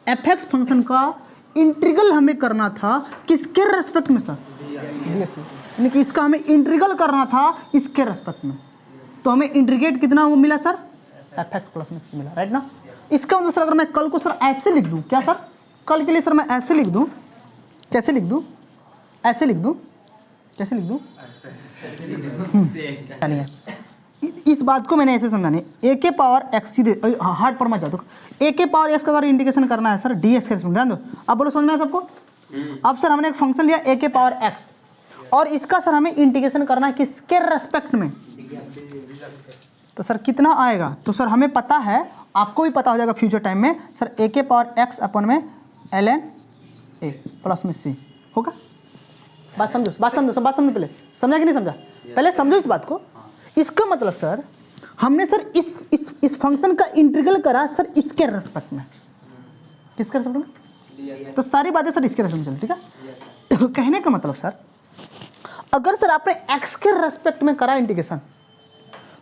fx फंक्शन का इंटीग्रल हमें करना था, किसके रेस्पेक्ट में सर? dx, यानी कि इसका हमें इंटीग्रल करना था इसके रेस्पेक्ट में, तो हमें इंटीग्रेट कितना वो मिला सर? fx प्लस में c मिला। राइट ना? इसका मतलब सर अगर मैं कल को सर ऐसे लिख दूँ, क्या सर? कल के लिए सर मैं ऐसे लिख दूँ, कैसे लिख दूँ? ऐसे लिख दूँ, कैसे लिख दूँ? नहीं है, इस बात को मैंने ऐसे समझानी है, a के पावर x, सीधे हार्ड पर मत जाओ, a के पावर x का अगर इंटीग्रेशन करना है सर dx के, ध्यान दो। अब बोलो समझ में आया सबको? अब सर हमने एक फंक्शन लिया a के पावर x, और इसका सर हमें इंटीग्रेशन करना है किसके रेस्पेक्ट में? तो सर कितना आएगा? तो सर हमें पता है, आपको भी पता हो जाएगा फ्यूचर टाइम में सर, a के पावर x अपन में ln a प्लस में c होगा। बात समझो, बात समझो, बात समझो, पहले समझा कि नहीं समझा, पहले समझो इस बात को। इसका मतलब सर हमने सर इस फंक्शन का इंटीग्रल करा सर इसके रेस्पेक्ट में, किसके रेस्पेक्ट में, तो सारी बातें सर इसके रेस्पेक्ट में चल, ठीक है। कहने का मतलब सर अगर सर आपने x के रेस्पेक्ट में करा इंटीग्रेशन,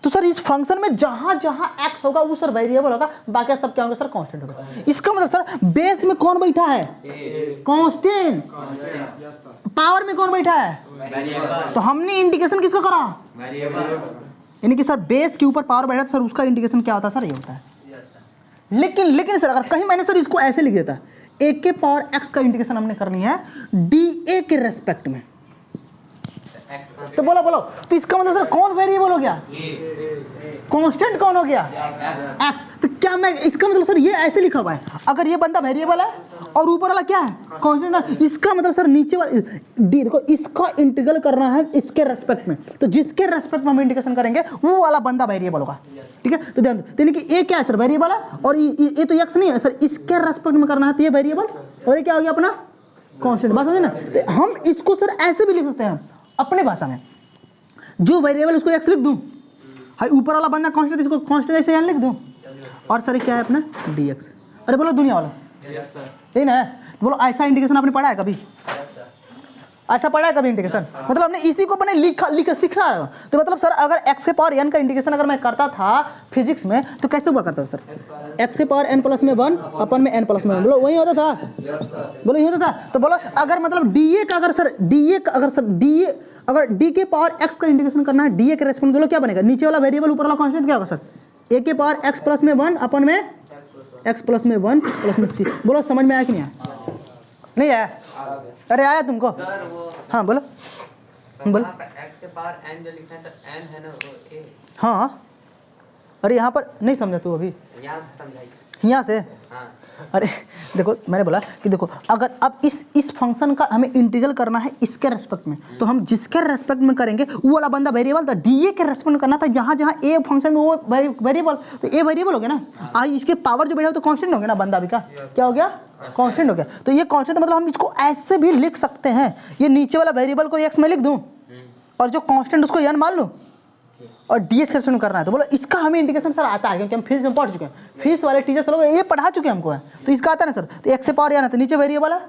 तो सर इस फंक्शन में जहां जहां x होगा वो सर वेरिएबल होगा, बाकी सब क्या होंगे सर कांस्टेंट होगा। इसका मतलब सर बेस में कौन बैठा है, कांस्टेंट, पावर में कौन बैठा है, तो हमने इंटीग्रेशन किसका करा, यानी कि सर बेस के ऊपर पावर बैठा, सर उसका इंटीग्रेशन क्या होता है सर, ये होता है। लेकिन सर अगर कहीं मैंने सर इसको ऐसे लिख देता, a के पावर x का इंटीग्रेशन हमने करनी है dA के रेस्पेक्ट में, तो बोलो तो इसका मतलब सर कौन वेरिएबल हो गया, कांस्टेंट कौन हो गया, x। तो क्या मैं इसका मतलब सर ये ऐसे लिखा हुआ है, अगर ये बंदा वेरिएबल है और ऊपर वाला क्या है, कांस्टेंट है, इसका मतलब सर नीचे वाला डी, देखो इसका इंटीग्रल करना है इसके रेस्पेक्ट में, तो जिसके रेस्पेक्ट में हम इंटीग्रेशन करेंगे वो वाला बंदा वेरिएबल होगा, ठीक है। तो ध्यान दो, कि ये क्या है सर, वेरिएबल है, और ये तो x नहीं है सर, इसके रेस्पेक्ट में करना है तो ये वेरिएबल, और ये क्या हो गया अपना कांस्टेंट, बात समझे ना। तो हम इसको सर ऐसे भी लिख सकते हैं अपने भाषा में, जो वेरिएबल उसको x लिख दूं, हाई ऊपर वाला बंदा कांस्टेंट, इसको कांस्टेंट ऐसे लिख दूं, और सर क्या है अपना dx। अरे बोलो दुनिया वाला, यही ना है, बोलो ऐसा इंटीग्रेशन आपने पढ़ा है कभी, ऐसा पढ़ा है कभी इंटीग्रेशन, मतलब हमने इसी को अपने लिख सीखना है। तो मतलब सर अगर x के पावर n का इंटीग्रेशन अगर मैं करता था फिजिक्स में तो कैसे हुआ करता था सर, x के पावर n प्लस में 1 अपन में n प्लस में 1, बोलो वही होता था, बोलो यही होता था। तो बोलो अगर मतलब dA का अगर d के पावर x का इंटीग्रेशन करना है dA के रेस्पेक्ट, बोलो क्या बनेगा, नीचे वाला वेरिएबल ऊपर वाला कांस्टेंट क्या होगा सर, a के पावर x प्लस में 1 अपन में x प्लस में 1 प्लस में c। बोलो समझ में आया कि नहीं आया, नहीं आया, अरे आया तुमको, हाँ बोलो बोलो, x के पावर n जो लिखा है तो n है ना वो a, हाँ अरे यहाँ पर नहीं समझा तू अभी, यहाँ से समझाइए, यहाँ से, हाँ अरे देखो मैंने बोला कि देखो अगर अब इस फंक्शन का हमें इंटीग्रल करना है इसके रेस्पेक्ट में, तो हम जिसके रेस्पेक्ट में करेंगे वो वाला बंदा वेरिएबल था, डीए के रेस्पेक्ट में करना था, जहाँ जहाँ ए फंक्शन में वो वेरिएबल, तो ए वेरिएबल हो गया ना, आज इसके पावर जो बैठा तो कांस्टेंट हो गया ना, बंदा भी का क्या हो गया, कांस्टेंट हो गया। तो ये कांस्टेंट मतलब हम इसको ऐसे भी लिख सकते हैं, ये नीचे वाला वेरिएबल को एक्स में लिख दूँ और जो कांस्टेंट उसको एन मान लूँ और डीएस का स्टूडेंट करना है, तो बोलो इसका हमें इंटीग्रेशन सर आता है, क्योंकि हम फिजिक्स में पढ़ चुके हैं, फिजिक्स वाले टीचर्स लोग ये पढ़ा चुके हैं हमको है, तो इसका आता है ना सर। तो एक्स से पावर एन है तो नीचे वेरिएबल है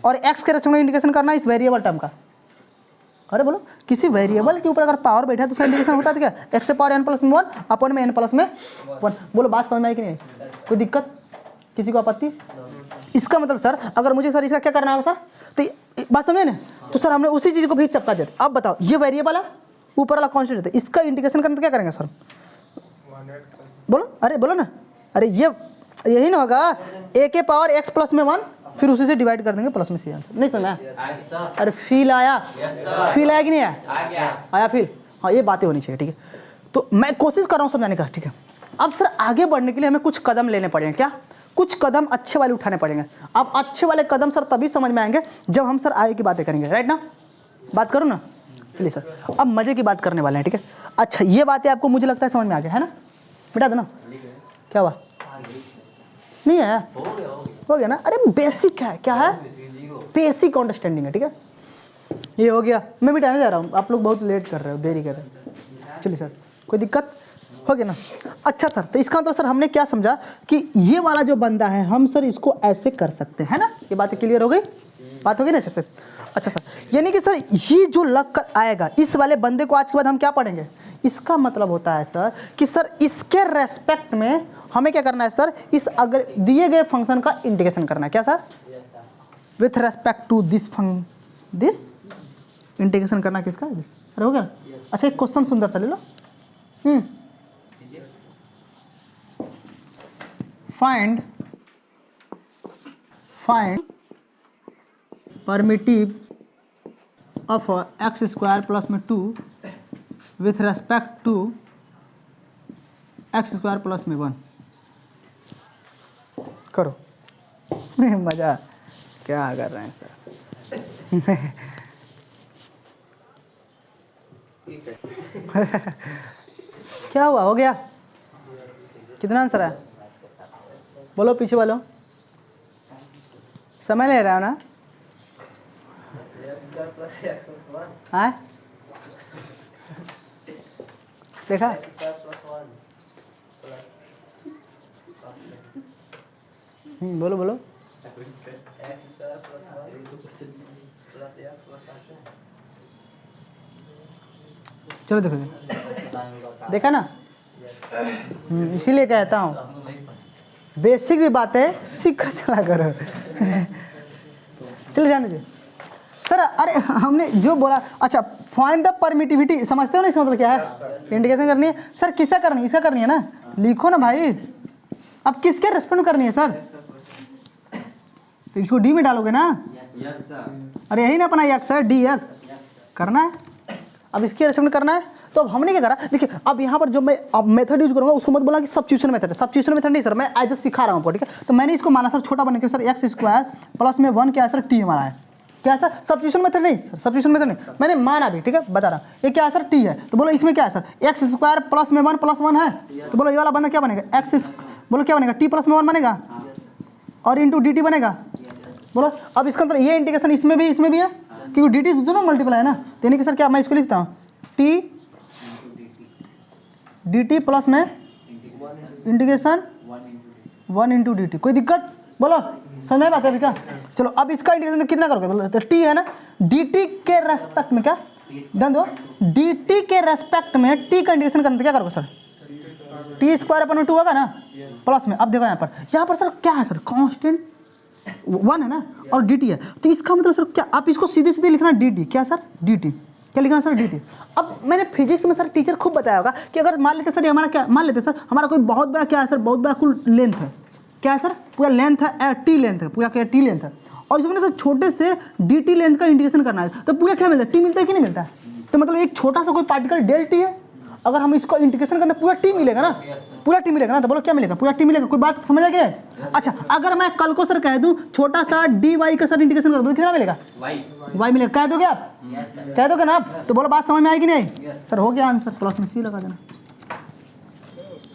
और एक्स के रेस्पेक्ट में इंटीग्रेशन करना है इस वेरिएबल टर्म का। अरे बोलो किसी वेरिएबल के ऊपर अगर पावर बैठा है तो उसका इंटीग्रेशन होता है क्या, एक्स से पावर एन प्लस में 1 अपन में एन प्लस में 1। बोलो बात समझ में आई कि नहीं, कोई दिक्कत, किसी को आपत्ति। इसका मतलब सर अगर मुझे सर इसका क्या करना होगा सर, तो बात समझे ना, तो सर हमने उसी चीज़ को भी चपका देते। अब बताओ ये वेरिएबल है ऊपर वाला कांस्टेंट है, इसका इंटीग्रेशन करने तो क्या करेंगे सर, बोलो, अरे बोलो ना, अरे ये यही ना होगा, ए के पावर एक्स प्लस में 1 फिर उसी से डिवाइड कर देंगे प्लस में सी आंसर। नहीं समझा, अरे फील आया, फील आया कि नहीं आया, आया फील, हाँ ये बातें होनी चाहिए, ठीक है। तो मैं कोशिश कर रहा हूँ समझाने का, ठीक है। अब सर आगे बढ़ने के लिए हमें कुछ कदम लेने पड़ेंगे, क्या कुछ कदम अच्छे वाले उठाने पड़ेंगे। अब अच्छे वाले कदम सर तभी समझ में आएंगे जब हम सर आगे की बातें करेंगे, राइट ना, बात करो ना। चलिए सर अब मजे की बात करने वाले हैं, ठीक है। अच्छा ये बातें आपको मुझे लगता है समझ में आ गया है ना, बिठा दो ना, क्या हुआ, नहीं है, हो गया ना, अरे बेसिक है, क्या है, बेसिक अंडरस्टैंडिंग है, ठीक है। ये हो गया, मैं मिटाने जा रहा हूँ, आप लोग बहुत लेट कर रहे हो, देरी कर रहे हो। चलिए सर कोई दिक्कत, हो गया ना। अच्छा सर तो इसका मतलब सर हमने क्या समझा कि ये वाला जो बंदा है हम सर इसको ऐसे कर सकते हैं ना, ये बातें क्लियर हो गई, बात हो गई ना अच्छे से। अच्छा सर यानी कि सर ये जो लग कर आएगा इस वाले बंदे को आज के बाद हम क्या पढ़ेंगे, इसका मतलब होता है सर कि सर इसके रेस्पेक्ट में हमें क्या करना है सर, इस अगर दिए गए फंक्शन का इंटीग्रेशन करना है, क्या sir, with respect to this integration करना किसका, दिस। अरे हो गया। अच्छा एक क्वेश्चन सुंदर सा ले लो, find primitive of x square plus में 2 with respect to x square plus में 1। करो मजा, क्या कर रहे हैं सर क्या हुआ, हो गया, कितना आंसर है, बोलो पीछे वालों, समय ले रहा हो ना, हाँ देखा बोलो बोलो चलो देखो देखा ना। इसीलिए कहता हूँ बेसिक भी बातें सीख कर चला करो। चलो जाने दे सर। अरे हमने जो बोला, अच्छा फाइंड द परमिटिविटी समझते हो ना, इसका मतलब क्या है? इंडिकेशन करनी है सर। किसका करनी है? इसका करनी है ना, लिखो ना भाई। अब किसके रेस्पोंड करनी है सर? तो इसको डी में डालोगे ना। अरे यही ना अपना एक्स है, डी एक्स करना है। अब इसके रेस्पोंड करना है। तो अब हमने क्या करा, देखिए अब यहाँ पर जो मैं अब मेथड यूज करूँगा उसको मत बोला कि सब्स्टिट्यूशन मेथड है। सब्स्टिट्यूशन मेथड नहीं सर, मैं एज सिखा रहा हूँ आपको, ठीक है। तो मैंने इसको माना सर छोटा बने के सर एक्स स्क्वायर प्लस में 1 क्या है सर, टी हमारा है। क्या है सर? सब्स्टिट्यूशन मेथड नहीं सर, सब्स्टिट्यूशन मेथड नहीं, मैंने माना भी, ठीक है, बता रहा। ये क्या है सर? टी है। तो बोलो इसमें क्या है सर? एक्स स्क्वायर प्लस में 1 प्लस 1 है। तो बोलो ये वाला बंदा क्या बनेगा? एक्स बोलो क्या बनेगा? टी प्लस में 1 बनेगा और इंटू डी टी बनेगा। बोलो अब इसका मतलब ये इंटीग्रेशन इसमें भी है क्योंकि डी टी दोनों मल्टीप्लाई है ना। तो यानी कि सर क्या मैं इसको लिखता हूँ टी डी टी प्लस में इंटीग्रेशन 1 इंटू डी टी। कोई दिक्कत? बोलो समझ में बात है अभी क्या? चलो अब इसका इंटीग्रेशन कितना करोगे? बोलो तो टी है ना, डी टी के रेस्पेक्ट में क्या ध्यान दो, डी टी के रेस्पेक्ट में टी का इंटीग्रेशन करना तो क्या करोगे सर? टी स्क्वायर अपन 2 होगा ना प्लस में। अब देखो यहाँ पर सर क्या है सर? कांस्टेंट 1 है ना और डी टी है। तो इसका मतलब सर क्या, आप इसको सीधे सीधे लिखना डी टी। क्या सर? D T. क्या लिखना सर? D T. अब मैंने फिजिक्स में सर टीचर खूब बताया होगा कि अगर मान लेते सर ये हमारा क्या, मान लेते सर हमारा कोई बहुत बड़ा क्या है सर, बहुत बड़ा कुल लेंथ है। क्या है सर? पूरा लेंथ है, टी लेंथ है, पूरा क्या टी लेंथ है। और इसमें सर छोटे से डी टी लेंथ का इंटीग्रेशन करना है तो पूरा क्या मिलता है? टी मिलता है कि नहीं मिलता है? तो मतलब एक छोटा सा कोई पार्टिकल डेल टी है, अगर हम इसको इंटीग्रेशन करते पूरा टी मिलेगा ना, पूरा टी मिलेगा ना। तो बोलो क्या मिलेगा? पूरा टी मिलेगा। कोई बात समझ आ गया? अच्छा अगर मैं कल को सर कह दूं छोटा सा डी वाई का सर इंटीग्रेशन कर, कितना मिलेगा? वाई मिलेगा। कह दोगे आप? कह दोगे ना आप? तो बोलो बात समझ में आएगी नहीं? सर हो गया आंसर, प्लस में सी लगा देना।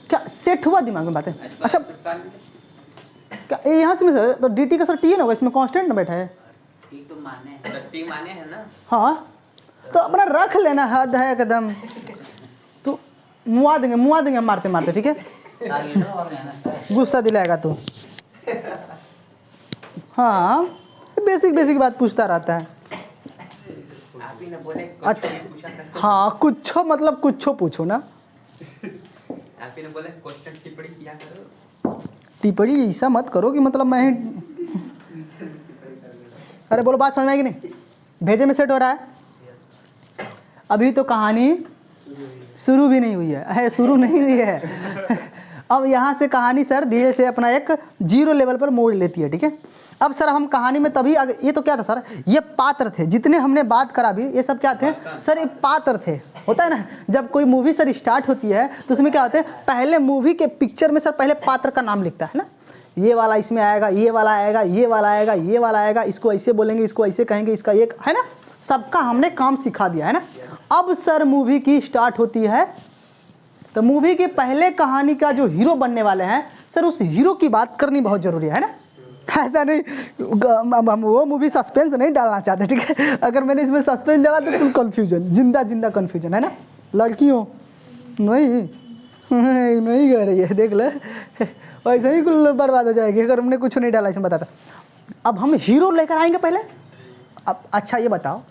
क्या सेट हुआ दिमाग में बातें? अच्छा क्या यहाँ से सर तो डी टी का सर टी है ना, इसमें कांस्टेंट ना बैठा है, टी माने है ना। हाँ तो अपना रख लेना, हद है एकदम। तो मुआ देंगे मारते मारते, ठीक है। गुस्सा दिलाएगा तू। हाँ बेसिक बात पूछता रहता है। आप ही ने बोले अच्छा हाँ कुछ मतलब कुछ पूछो ना। आप ही ने बोले क्वेश्चन टिप्पणी किया करो। टिप्पणी ऐसा मत करो कि मतलब मैं अरे बोलो बात समझ में आएगी नहीं? भेजे में सेट हो रहा है। अभी तो कहानी शुरू भी नहीं हुई है, शुरू नहीं हुई है। अब यहाँ से कहानी सर धीरे से अपना एक 0 लेवल पर मोड़ लेती है, ठीक है। अब सर हम कहानी में तभी ये तो क्या था सर, ये पात्र थे जितने हमने बात करा भी, ये सब क्या थे सर? ये पात्र थे। होता है ना जब कोई मूवी सर स्टार्ट होती है तो उसमें क्या होता है, पहले मूवी के पिक्चर में सर पहले पात्र का नाम लिखता है ना, ये वाला इसमें आएगा, ये वाला आएगा, ये वाला आएगा, ये वाला आएगा, इसको ऐसे बोलेंगे, इसको ऐसे कहेंगे, इसका एक है ना, सबका हमने काम सिखा दिया है ना। अब सर मूवी की स्टार्ट होती है तो मूवी के पहले कहानी का जो हीरो बनने वाले हैं सर, उस हीरो की बात करनी बहुत जरूरी है ना। ऐसा नहीं हम वो मूवी सस्पेंस नहीं डालना चाहते, ठीक है। अगर मैंने इसमें सस्पेंस डाला तो तुम कन्फ्यूजन, जिंदा कन्फ्यूजन है ना। लड़कियों नहीं कह रही है, देख ले वैसे ही कुल बर्बाद हो जाएगी अगर हमने कुछ नहीं डाला इसमें, बताता। अब हम हीरो लेकर आएंगे पहले। अब अच्छा ये बताओ,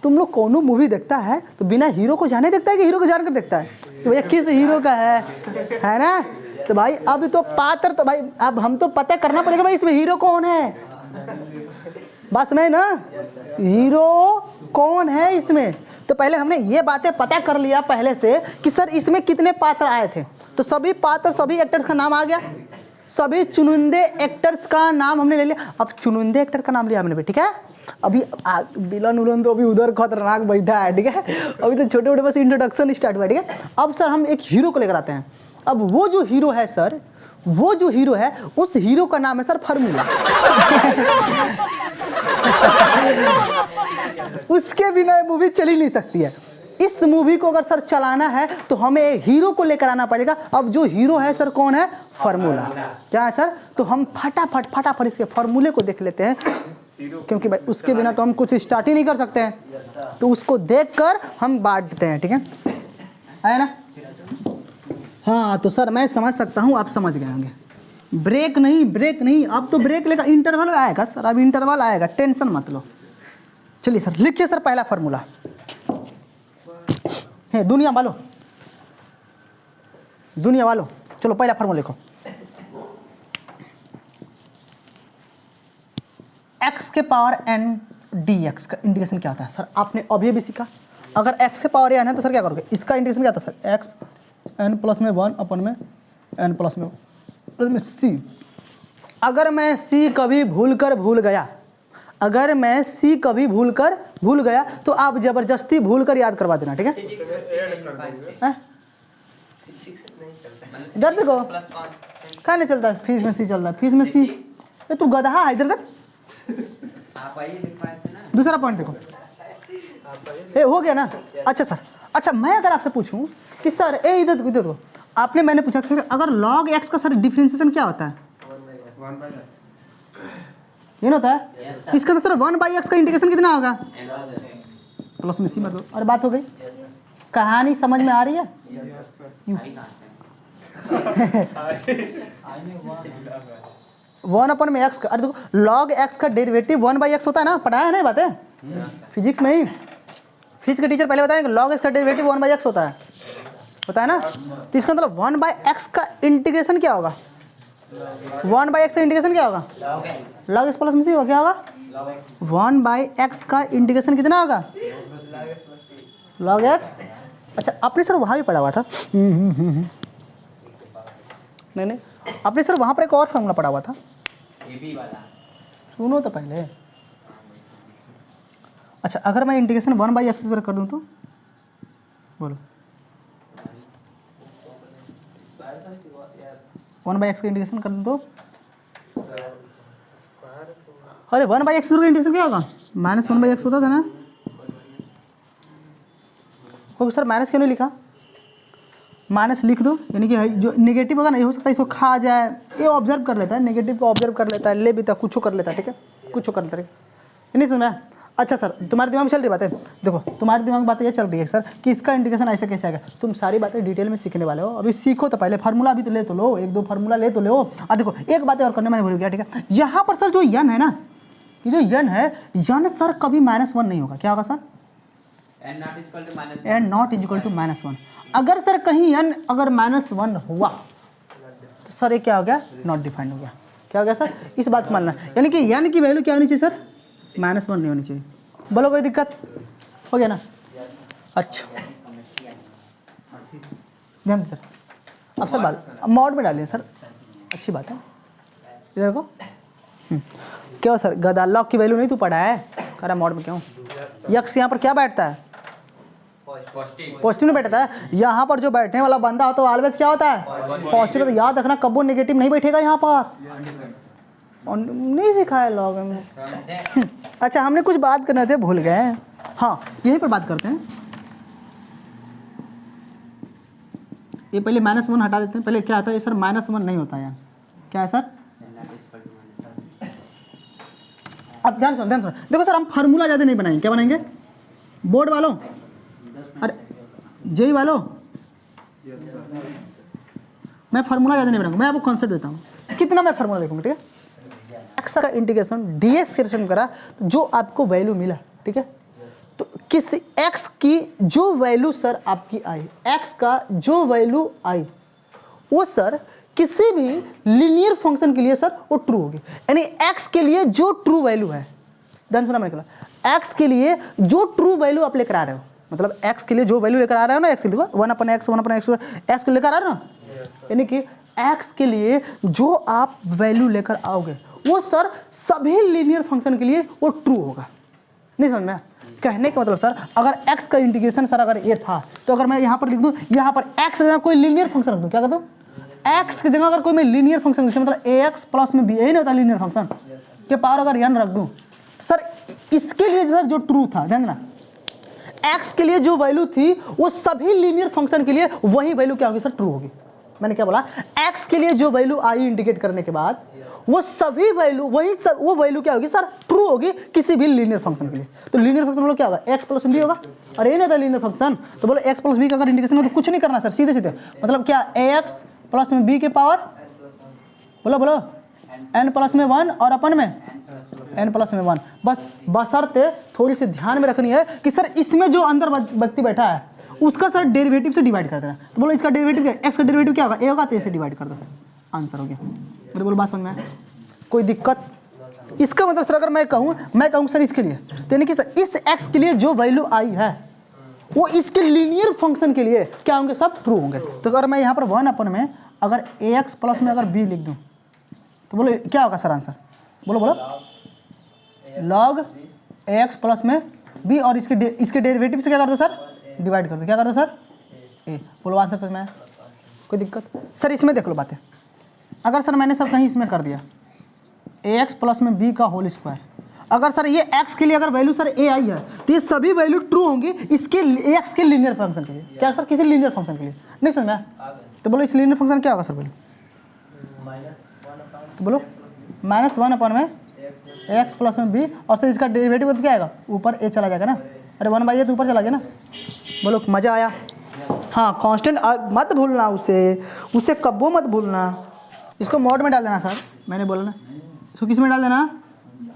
तुम लोग कौन मूवी देखता है तो बिना हीरो को जाने देखता है कि हीरो को जानकर देखता है कि भैया किस हीरो का है ना? तो भाई अब तो पात्र तो भाई अब हम तो पता करना पड़ेगा भाई इसमें हीरो कौन है। बस में ना हीरो कौन है इसमें, तो पहले हमने ये बातें पता कर लिया पहले से कि सर इसमें कितने पात्र आए थे। तो सभी पात्र सभी एक्टर्स का नाम आ गया, सभी चुनिंदे एक्टर्स का नाम हमने ले लिया। अब चुनिंदे एक्टर का नाम लिया हमने भी, ठीक है। अभी विलन उलन तो अभी उधर खतरनाक बैठा है, ठीक है। अभी तो छोटे छोटे बस इंट्रोडक्शन स्टार्ट हुआ, ठीक है। अब सर हम एक हीरो को लेकर आते हैं। अब वो जो हीरो है सर, वो जो हीरो है उस हीरो का नाम है सर फार्मूला। उसके बिना ये मूवी चल ही नहीं सकती है। इस मूवी को अगर सर चलाना है तो हमें हीरो को लेकर आना पड़ेगा। अब जो हीरो है सर कौन है? फार्मूला। क्या है सर? तो हम फटाफट इसके फार्मूले को देख लेते हैं। क्योंकि भाई उसके बिना तो हम कुछ स्टार्ट ही नहीं कर सकते हैं, तो उसको देखकर हम बांटते हैं, ठीक है, आया ना। हाँ तो सर मैं समझ सकता हूँ, आप समझ गए होंगे। ब्रेक नहीं, अब तो ब्रेक लेगा, इंटरवल आएगा सर, अब इंटरवल आएगा, टेंशन मत लो। चलिए सर लिखिए सर पहला फार्मूला है, दुनिया वालों चलो पहला फार्मूला लिखो। x के पावर n dx का इंटीग्रेशन क्या होता है सर, आपने अभी भी सीखा। अगर x के पावर n है तो सर क्या करोगे, इसका इंटीग्रेशन क्या होता है सर, x n प्लस में 1 अपन में n प्लस में c। अगर मैं c कभी भूल गया तो आप जबरदस्ती भूल कर याद करवा देना, ठीक है। इधर देखो क्या नहीं चलता, फीस में सी चलता है, फीस में सी। ये तू गधा है, इधर तक आप आइए लिख पाए थे ना। दूसरा पॉइंट देखो, ए हो गया ना। अच्छा सर, अच्छा मैं अगर आपसे पूछूं कि सर ए इधर देखो, आपने मैंने पूछा सर अगर log x का सर डिफरेंशिएशन क्या होता है, ये ना होता है। इसका तो सर 1/x का इंटीग्रेशन कितना होगा, प्लस में सी मतलब, और बात हो गई। कहानी समझ में आ रही है। 1 में x का, अरे देखो log x का डेरिवेटिव 1/x होता है ना, पढ़ाया है ना बातें फिजिक्स में ही। फिजिक्स के टीचर पहले बताएंगे log x का डेरिवेटिव 1/x होता है ना। तो इसका मतलब 1/x का इंटीग्रेशन क्या होगा, 1/x का इंटीग्रेशन क्या होगा, log x प्लस में सी होगा, क्या होगा 1/x का इंटीग्रेशन कितना होगा, log x। अच्छा आपने सर वहाँ भी पढ़ा हुआ था, नहीं आपने सर वहाँ पर एक और फॉर्मूला पढ़ा हुआ था, सुनो तो पहले। अच्छा अगर मैं इंटीग्रेशन 1/x पर कर दूँ तो बोलो, 1/x का इंटीग्रेशन कर दूँ तो, अरे 1/x का इंटीग्रेशन क्या होगा, -1/x होता था ना। क्योंकि सर माइनस क्यों नहीं लिखा, माइनस लिख दो, यानी कि जो नेगेटिव होगा नहीं हो सकता इसको खा जाए, ये ऑब्जर्व कर लेता है, नेगेटिव को ऑब्जर्व कर लेता है, ले भी कुछ कर लेता है, ठीक है, कुछ कर लेता है, नहीं समझ में। अच्छा सर तुम्हारे दिमाग में चल रही बातें, देखो तुम्हारे दिमाग में बातें ये चल रही है सर कि इसका इंटीग्रेशन ऐसे कैसे आएगा, तुम सारी बातें डिटेल में सीखने वाले हो, अभी सीखो तो पहले फार्मूला अभी तो ले तो लो, 1-2 फार्मूला ले तो लो। देखो एक बात और करने मैंने भूल गया, ठीक है, यहाँ पर सर जो यन है ना, ये जो यन है, यन सर कभी -1 नहीं होगा, क्या होगा sir, n not equal to -1। अगर सर कहीं n अगर -1 हुआ तो सर ये क्या हो गया, नॉट डिफाइंड हो गया, क्या हो गया सर, इस बात को मानना, यानी कि n की वैल्यू क्या होनी चाहिए सर, -1 नहीं होनी चाहिए। बोलो कोई दिक्कत हो गया ना। अच्छा ध्यान दे अब सर बात मॉड में डाल दिया सर, अच्छी बात है। इधर देखो क्यों सर गदा, लॉग की वैल्यू नहीं तू पढ़ा है, कह रहा मॉड में क्यों, यक्स यहाँ पर क्या बैठता है, पॉजिटिव में बैठता है, यहाँ पर जो बैठने वाला बंदा हो तो ऑलवेज क्या होता है, पॉजिटिव। तो याद रखना कबो नेगेटिव नहीं बैठेगा यहाँ पर, नहीं सिखाया लॉग में। अच्छा हमने कुछ बात करना थे भूल गए, हाँ यहीं पर बात करते हैं। ये पहले -1 हटा देते हैं, पहले क्या आता है सर, -1 नहीं होता यार, क्या है सर, अब ध्यान सुनो देखो सर, हम फार्मूला ज़्यादा नहीं बनाएंगे, क्या बनाएंगे, बोर्ड वालों, अरे जेई वालों, मैं फार्मूला ज़्यादा नहीं बनाऊंगा, मैं आपको कॉन्सेप्ट देता हूँ, कितना मैं फार्मूला देखूंगा, ठीक है। एक्स का इंटीग्रेशन dx के रिलेशन करा, तो जो आपको वैल्यू मिला, ठीक है, तो किस x की जो वैल्यू सर आपकी आई, x का जो वैल्यू आई वो सर किसी भी लीनियर फंक्शन के लिए सर वो ट्रू होगी, यानी x के लिए जो ट्रू वैल्यू है, ध्यान सुना मैंने कहा, x के लिए जो ट्रू वैल्यू आप लेकर आ रहे हो, मतलब x के लिए जो वैल्यू लेकर आ रहे हो ना, x के लिए 1/x x को लेकर आ रहे हो ना, यानी कि x के लिए जो आप वैल्यू लेकर आओगे वो सर सभी लीनियर फंक्शन के लिए वो ट्रू होगा। नहीं समझ में, कहने का मतलब सर अगर x का इंटीग्रेशन सर अगर ये था तो अगर मैं यहाँ पर लिख दूँ, यहाँ पर x की जगह कोई लीनियर फंक्शन रख दूँ, क्या कर दूँ, x की जगह अगर कोई मैं लीनियर फंक्शन मतलब ax प्लस में b, यही नहीं होता लीनियर फंक्शन के पावर अगर n रख दूँ तो सर इसके लिए सर जो ट्रू था, ध्यान देना, x के लिए जो वैल्यू थी वो सभी लीनियर फंक्शन के लिए वही वैल्यू क्या होगी सर, ट्रू होगी। मैंने क्या बोला, x के लिए जो वैल्यू आई इंडिकेट करने के बाद वो सभी वैल्यू वो वैल्यू क्या होगी सर, ट्रू होगी किसी भी लीनियर फंक्शन के लिए। तो लीनियर फंक्शन बोलो क्या होगा, x प्लस बी होगा, और ये नहीं था लीनियर फंक्शन, तो बोलो x प्लस बी का अगर इंडिकेशन हो तो कुछ नहीं करना सर, सीधे सीधे मतलब क्या, ax प्लस में b के पावर बोलो n प्लस में 1 और अपन में n प्लस में 1, बस बशर्ते थोड़ी सी ध्यान में रखनी है कि सर इसमें जो अंदर व्यक्ति बैठा है उसका सर डेरिवेटिव से डिवाइड कर देना। तो बोलो इसका डेरिवेटिव क्या, x का डेरिवेटिव क्या होगा, a होगा, तो a से डिवाइड कर दो, आंसर हो गया। मेरे बोलो बात समझ में आया, कोई दिक्कत? इसका मतलब सर अगर मैं कहूँ सर इसके लिए, तो यानी कि सर इस x के लिए जो वैल्यू आई है वो इसके लीनियर फंक्शन के लिए क्या होंगे, सब ट्रू होंगे। तो अगर मैं यहाँ पर 1 अपन में अगर ax प्लस में अगर b लिख दूँ तो बोलो क्या होगा सर आंसर, बोलो log ax प्लस में b, और इसके डेरिवेटिव से क्या कर दो सर, डिवाइड कर दो, क्या कर दो सर, a। बोलो आंसर समझ में आया, कोई दिक्कत? सर इसमें देख लो बातें, अगर सर मैंने सर कहीं इसमें कर दिया ax प्लस में b का होल स्क्वायर, अगर सर ये x के लिए अगर वैल्यू सर a आई है तो ये सभी वैल्यू ट्रू होंगी इसके x के लीनियर फंक्शन के लिए, क्या सर, किसी लीनियर फंक्शन के लिए, नहीं समझ में आया? तो बोलो इस लीनियर फंक्शन क्या होगा सर वैल्यू, तो बोलो -1 अपन में x प्लस में b, और फिर इसका डेरिवेटिव क्या आएगा, ऊपर a चला जाएगा ना, अरे 1/a तो ऊपर चला गया ना। बोलो मज़ा आया? हाँ, कांस्टेंट मत भूलना, उसे कब्बो मत भूलना। इसको मॉड में डाल देना सर, मैंने बोला ना, इसको किस में डाल देना,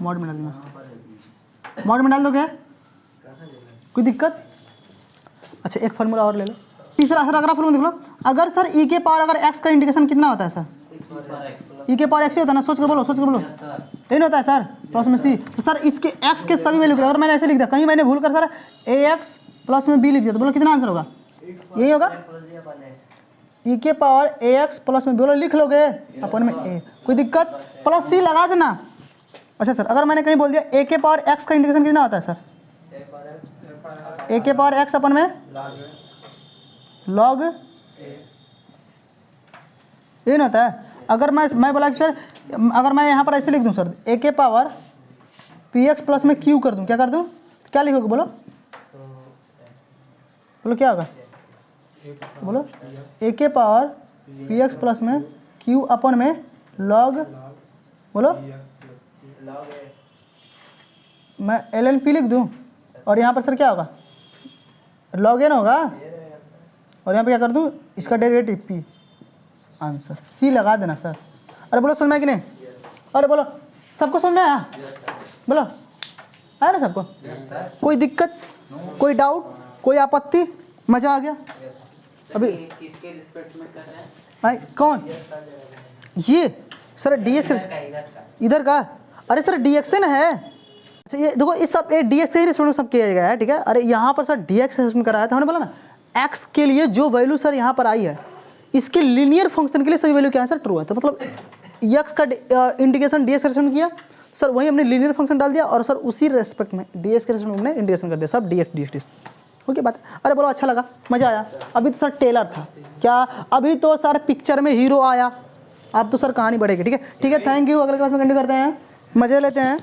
मॉड में डाल देना। मॉड में डाल दो क्या, कोई दिक्कत? अच्छा एक फार्मूला और ले लो, तीसरा सर अगर फार्मूला देख लो, अगर सर e के पावर अगर x का इंडिकेशन कितना होता है सर, e के पावर x ही होता है ना, सोच कर बोलो यही होता है सर, प्लस में c। तो सर इसके x के सभी वैल्यू, अगर मैंने ऐसे लिख दिया, कहीं मैंने भूल कर सर ax प्लस में b लिख दिया, तो बोलो कितना आंसर होगा, यही होगा, e के पावर ax प्लस में, बोलो लिख लोगे अपन में a, कोई दिक्कत? प्लस c लगा देना। अच्छा सर अगर मैंने कहीं बोल दिया a के पावर x का इंडिकेशन कितना होता है सर, a के पावर x अपन में log ये ना होता है। अगर मैं बोला कि सर अगर मैं यहाँ पर ऐसे लिख दूँ सर a के पावर px प्लस में q कर दूँ, क्या कर दूँ, क्या लिखोगे बोलो क्या होगा, बोलो a के पावर px प्लस में q अपन में log, बोलो मैं ln p लिख दूँ, और यहाँ पर सर क्या होगा, log n होगा, और यहाँ पे क्या कर दूँ, इसका डेरिवेटिव p, आंसर c लगा देना सर। अरे बोलो समझ में कि नहीं, अरे बोलो सबको समझ में आया, बोलो आया ना सबको, कोई दिक्कत, कोई डाउट, कोई आपत्ति, मज़ा आ गया? अभी किसके रिस्पेक्ट में कर रहे हैं? भाई कौन ये सर, ds इधर का, अरे सर dxn है। अच्छा ये देखो, इस सब dx से ही रिस्पेक्ट में सब किया गया है, ठीक है। अरे यहाँ पर सर dx से रिस्पेक्ट कराया था, हमने बोला ना x के लिए जो वैल्यू सर यहाँ पर आई है इसके लीनियर फंक्शन के लिए सभी वैल्यू क्या है सर, ट्रू है। तो मतलब x का इंडिकेशन ds के रिस्पेक्ट में किया सर, वही हमने लीनियर फंक्शन डाल दिया, और सर उसी रेस्पेक्ट में ds के रिस्पेक्ट में हमने इंडिकेशन कर दिया, सब dx ds ओके बात। अरे बोलो अच्छा लगा, मज़ा आया? अभी तो सर टेलर था क्या, अभी तो सर पिक्चर में हीरो आया, अब तो सर कहानी बढ़ेगी, ठीक है। थैंक यू, अगले क्लास में कंटिन्यू करते हैं, मज़े लेते हैं।